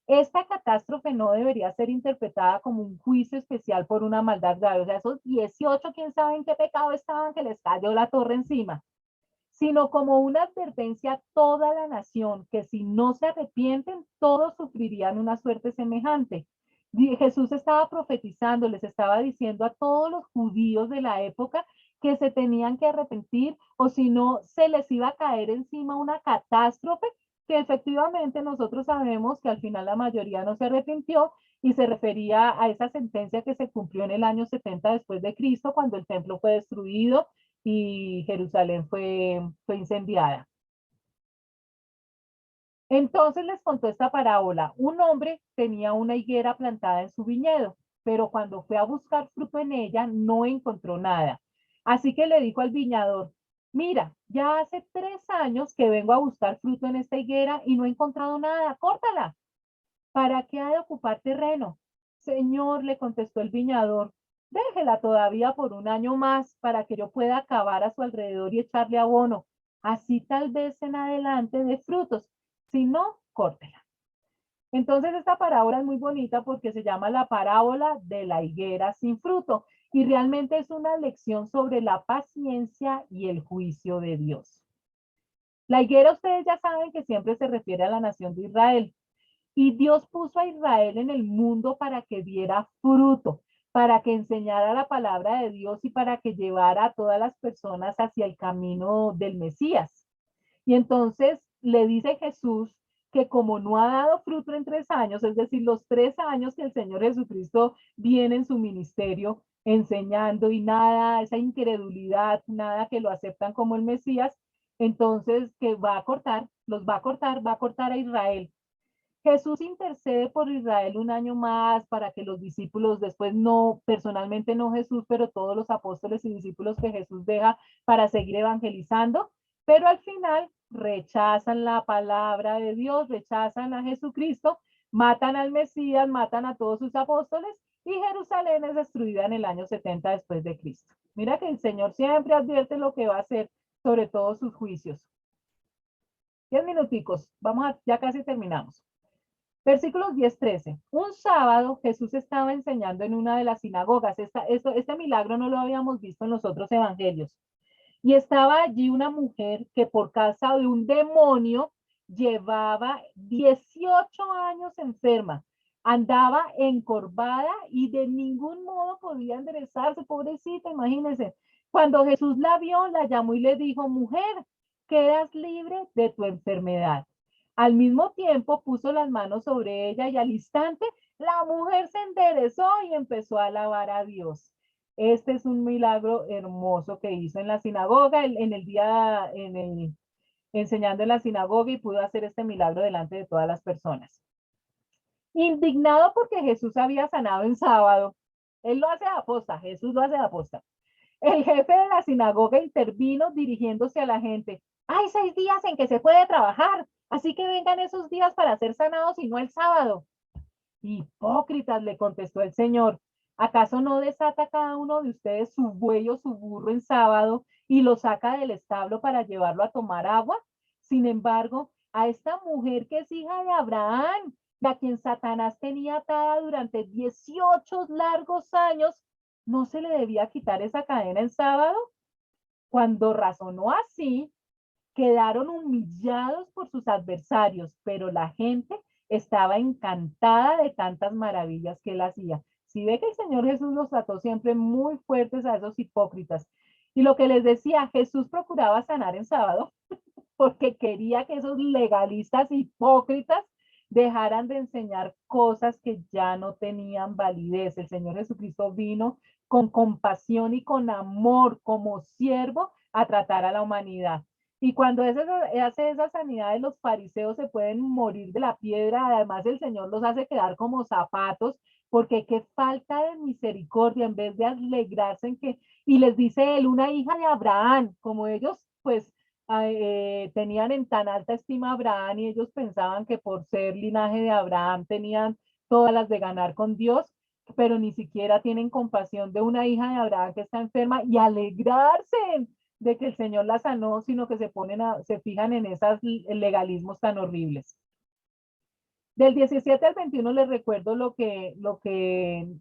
Esta catástrofe no debería ser interpretada como un juicio especial por una maldad grave. O sea, esos 18, quién sabe en qué pecado estaban, que les cayó la torre encima, sino como una advertencia a toda la nación, que si no se arrepienten, todos sufrirían una suerte semejante. Jesús estaba profetizando, les estaba diciendo a todos los judíos de la época que se tenían que arrepentir o si no se les iba a caer encima una catástrofe que efectivamente nosotros sabemos que al final la mayoría no se arrepintió y se refería a esa sentencia que se cumplió en el año 70 después de Cristo, cuando el templo fue destruido y Jerusalén fue incendiada. Entonces les contó esta parábola. Un hombre tenía una higuera plantada en su viñedo, pero cuando fue a buscar fruto en ella no encontró nada. Así que le dijo al viñador, mira, ya hace 3 años que vengo a buscar fruto en esta higuera y no he encontrado nada, córtala. ¿Para qué ha de ocupar terreno? Señor, le contestó el viñador, déjela todavía por un año más para que yo pueda cavar a su alrededor y echarle abono. Así tal vez en adelante de frutos. Si no, córtela. Entonces esta parábola es muy bonita porque se llama la parábola de la higuera sin fruto y realmente es una lección sobre la paciencia y el juicio de Dios. La higuera, ustedes ya saben que siempre se refiere a la nación de Israel. Y Dios puso a Israel en el mundo para que diera fruto, para que enseñara la palabra de Dios y para que llevara a todas las personas hacia el camino del Mesías. Y entonces le dice Jesús que como no ha dado fruto en 3 años, es decir, los 3 años que el Señor Jesucristo viene en su ministerio enseñando y nada, esa incredulidad, nada que lo aceptan como el Mesías, entonces que va a cortar, los va a cortar a Israel. Jesús intercede por Israel un año más para que los discípulos, después no, personalmente no Jesús, pero todos los apóstoles y discípulos que Jesús deja para seguir evangelizando, pero al final rechazan la palabra de Dios, rechazan a Jesucristo, matan al Mesías, matan a todos sus apóstoles y Jerusalén es destruida en el año 70 después de Cristo. Mira que el Señor siempre advierte lo que va a hacer sobre todos sus juicios. 10 minuticos, ya casi terminamos. Versículos 10-13. Un sábado Jesús estaba enseñando en una de las sinagogas. Este milagro no lo habíamos visto en los otros evangelios. Y estaba allí una mujer que por causa de un demonio llevaba 18 años enferma. Andaba encorvada y de ningún modo podía enderezarse, pobrecita, imagínense. Cuando Jesús la vio, la llamó y le dijo, mujer, quedas libre de tu enfermedad. Al mismo tiempo puso las manos sobre ella y al instante la mujer se enderezó y empezó a alabar a Dios. Este es un milagro hermoso que hizo en la sinagoga, enseñando en la sinagoga y pudo hacer este milagro delante de todas las personas. Indignado porque Jesús había sanado en sábado, él lo hace de aposta, Jesús lo hace de aposta. El jefe de la sinagoga intervino dirigiéndose a la gente. Hay 6 días en que se puede trabajar, así que vengan esos días para ser sanados y no el sábado. Hipócritas, le contestó el Señor. ¿Acaso no desata cada uno de ustedes su buey o su burro en sábado y lo saca del establo para llevarlo a tomar agua. Sin embargo, a esta mujer que es hija de Abraham, a quien Satanás tenía atada durante 18 largos años, ¿no se le debía quitar esa cadena el sábado? Cuando razonó así, quedaron humillados por sus adversarios, pero la gente estaba encantada de tantas maravillas que él hacía. Si ve que el Señor Jesús los trató siempre muy fuertes a esos hipócritas. Y lo que les decía, Jesús procuraba sanar en sábado porque quería que esos legalistas hipócritas dejaran de enseñar cosas que ya no tenían validez. El Señor Jesucristo vino con compasión y con amor como siervo a tratar a la humanidad. Y cuando hace esa sanidad de los fariseos se pueden morir de la piedra, además el Señor los hace quedar como zapatos, porque qué falta de misericordia, en vez de alegrarse en que, y les dice él, una hija de Abraham, como ellos pues tenían en tan alta estima a Abraham y ellos pensaban que por ser linaje de Abraham tenían todas las de ganar con Dios, pero ni siquiera tienen compasión de una hija de Abraham que está enferma y alegrarse de que el Señor la sanó, sino que se fijan en esos legalismos tan horribles. Del 17 al 21 les recuerdo lo que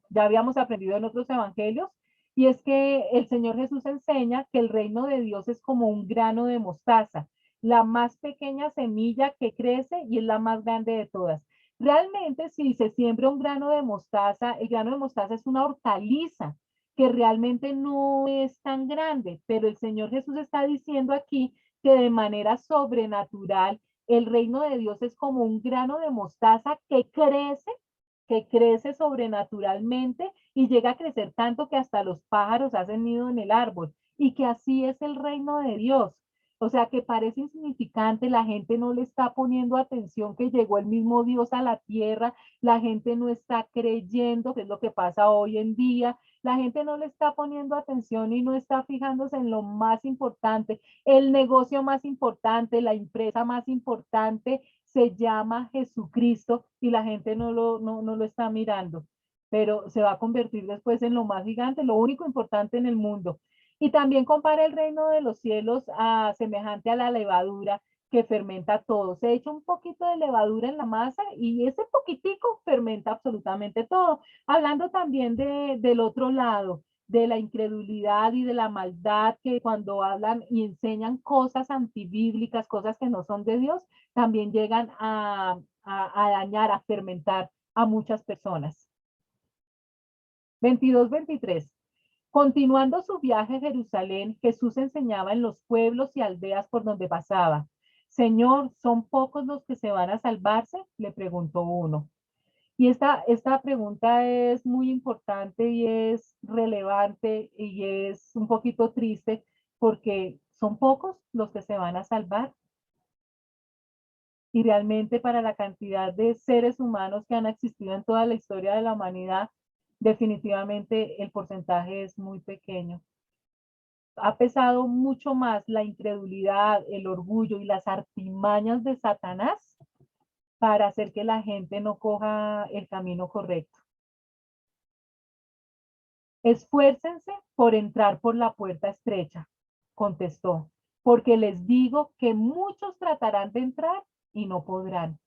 ya habíamos aprendido en otros evangelios, y es que el Señor Jesús enseña que el reino de Dios es como un grano de mostaza, la más pequeña semilla que crece y es la más grande de todas. Realmente, si se siembra un grano de mostaza, el grano de mostaza es una hortaliza que realmente no es tan grande, pero el Señor Jesús está diciendo aquí que de manera sobrenatural el reino de Dios es como un grano de mostaza que crece sobrenaturalmente y llega a crecer tanto que hasta los pájaros hacen nido en el árbol, y que así es el reino de Dios. O sea, que parece insignificante, la gente no le está poniendo atención que llegó el mismo Dios a la tierra, la gente no está creyendo, que es lo que pasa hoy en día, la gente no le está poniendo atención y no está fijándose en lo más importante. El negocio más importante, la empresa más importante se llama Jesucristo y la gente no lo está mirando, pero se va a convertir después en lo más gigante, lo único importante en el mundo. Y también compara el reino de los cielos semejante a la levadura que fermenta todo. Se echa un poquito de levadura en la masa y ese poquitico fermenta absolutamente todo. Hablando también del otro lado, de la incredulidad y de la maldad, que cuando hablan y enseñan cosas antibíblicas, cosas que no son de Dios, también llegan a dañar, a fermentar a muchas personas. 22-23. Continuando su viaje a Jerusalén, Jesús enseñaba en los pueblos y aldeas por donde pasaba. Señor, ¿son pocos los que se van a salvarse? Le preguntó uno. Y esta pregunta es muy importante y es relevante y es un poquito triste porque son pocos los que se van a salvar. Y realmente para la cantidad de seres humanos que han existido en toda la historia de la humanidad, definitivamente el porcentaje es muy pequeño. Ha pesado mucho más la incredulidad, el orgullo y las artimañas de Satanás para hacer que la gente no coja el camino correcto. Esfuércense por entrar por la puerta estrecha, contestó, porque les digo que muchos tratarán de entrar y no podrán.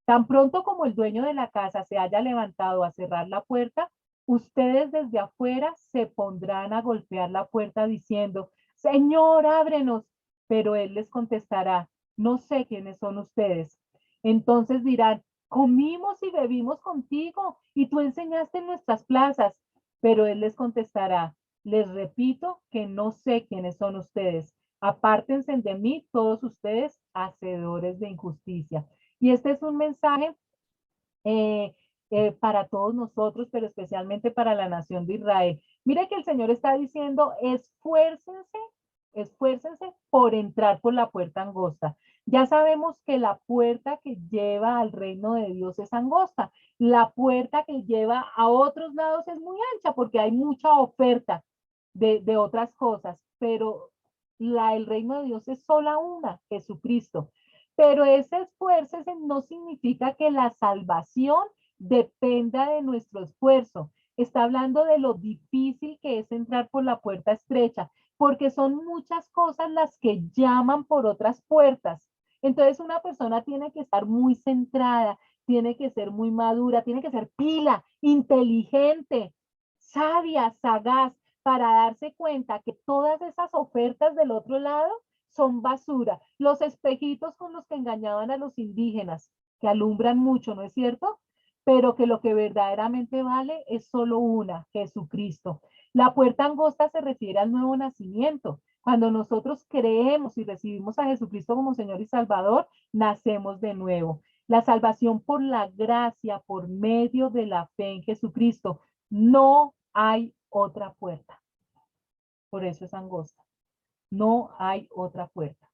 Tan pronto como el dueño de la casa se haya levantado a cerrar la puerta, ustedes desde afuera se pondrán a golpear la puerta diciendo, Señor, ábrenos. Pero él les contestará, no sé quiénes son ustedes. Entonces dirán, comimos y bebimos contigo y tú enseñaste en nuestras plazas. Pero él les contestará, les repito que no sé quiénes son ustedes. Apártense de mí todos ustedes, hacedores de injusticia. Y este es un mensaje para todos nosotros, pero especialmente para la nación de Israel. Mire que el Señor está diciendo, esfuércense por entrar por la puerta angosta. Ya sabemos que la puerta que lleva al reino de Dios es angosta. La puerta que lleva a otros lados es muy ancha porque hay mucha oferta de otras cosas, pero el reino de Dios es sola una, Jesucristo. Pero ese esfuerzo no significa que la salvación dependa de nuestro esfuerzo. Está hablando de lo difícil que es entrar por la puerta estrecha. porque son muchas cosas las que llaman por otras puertas. Entonces una persona tiene que estar muy centrada, tiene que ser muy madura, tiene que ser pila, inteligente, sabia, sagaz, para darse cuenta que todas esas ofertas del otro lado son basura. Los espejitos con los que engañaban a los indígenas, que alumbran mucho, ¿no es cierto? Pero que lo que verdaderamente vale es solo una, Jesucristo. La puerta angosta se refiere al nuevo nacimiento. Cuando nosotros creemos y recibimos a Jesucristo como Señor y Salvador, nacemos de nuevo. La salvación por la gracia, por medio de la fe en Jesucristo. No hay otra puerta. Por eso es angosta. No hay otra puerta.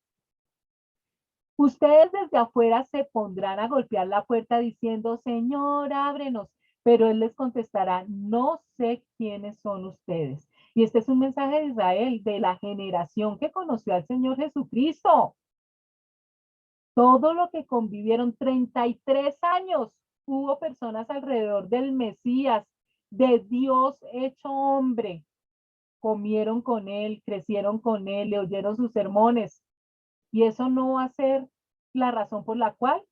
Ustedes desde afuera se pondrán a golpear la puerta diciendo, Señor, ábrenos. Pero Él les contestará, no sé quiénes son ustedes. Y este es un mensaje de Israel, de la generación que conoció al Señor Jesucristo. Todo lo que convivieron 33 años, hubo personas alrededor del Mesías, de Dios hecho hombre. Comieron con Él, crecieron con Él, le oyeron sus sermones. Y eso no va a ser la razón por la cual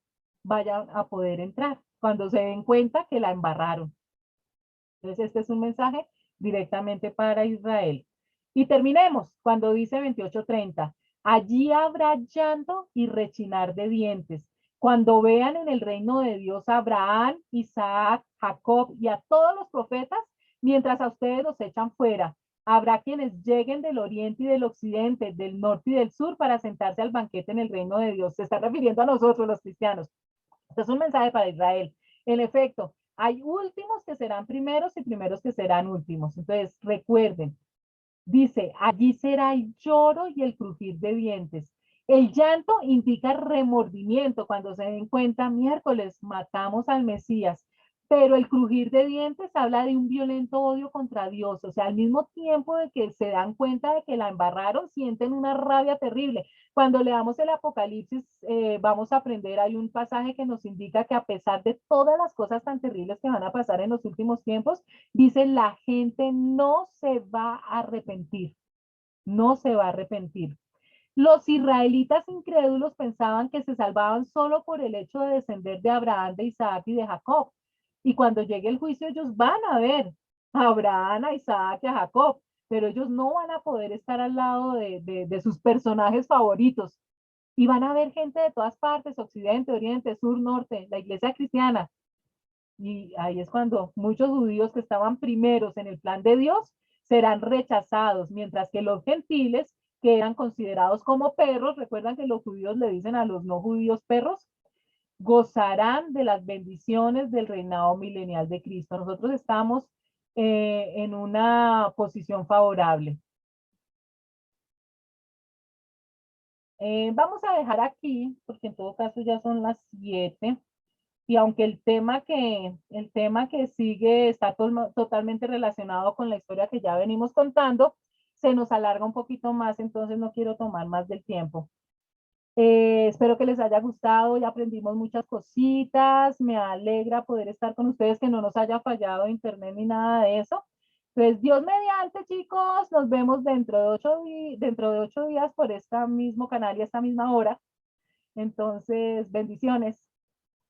vayan a poder entrar, cuando se den cuenta que la embarraron. Entonces, este es un mensaje directamente para Israel. Y terminemos cuando dice 28:30. Allí habrá llanto y rechinar de dientes. Cuando vean en el reino de Dios a Abraham, Isaac, Jacob y a todos los profetas, mientras a ustedes los echan fuera. Habrá quienes lleguen del oriente y del occidente, del norte y del sur para sentarse al banquete en el reino de Dios. Se está refiriendo a nosotros los cristianos. Este es un mensaje para Israel. En efecto, hay últimos que serán primeros y primeros que serán últimos. Entonces, recuerden, dice, allí será el lloro y el crujir de dientes. El llanto indica remordimiento cuando se den cuenta, miércoles, matamos al Mesías. Pero el crujir de dientes habla de un violento odio contra Dios. O sea, al mismo tiempo de que se dan cuenta de que la embarraron, sienten una rabia terrible. Cuando leamos el Apocalipsis, vamos a aprender, hay un pasaje que nos indica que a pesar de todas las cosas tan terribles que van a pasar en los últimos tiempos, dice, la gente no se va a arrepentir, no se va a arrepentir. Los israelitas incrédulos pensaban que se salvaban solo por el hecho de descender de Abraham, de Isaac y de Jacob. Y cuando llegue el juicio, ellos van a ver a Abraham, a Isaac y a Jacob, pero ellos no van a poder estar al lado de sus personajes favoritos. Y van a ver gente de todas partes, occidente, oriente, sur, norte, la iglesia cristiana. Y ahí es cuando muchos judíos que estaban primeros en el plan de Dios serán rechazados, mientras que los gentiles, que eran considerados como perros, recuerdan que los judíos le dicen a los no judíos perros, gozarán de las bendiciones del reinado milenial de Cristo. Nosotros estamos en una posición favorable. Vamos a dejar aquí, porque en todo caso ya son las 7. Y aunque el tema que sigue está totalmente relacionado con la historia que ya venimos contando, se nos alarga un poquito más, entonces no quiero tomar más del tiempo. Espero que les haya gustado y aprendimos muchas cositas. Me alegra poder estar con ustedes, que no nos haya fallado internet ni nada de eso. Pues Dios mediante, chicos, nos vemos dentro de 8 días por este mismo canal y esta misma hora. Entonces, bendiciones.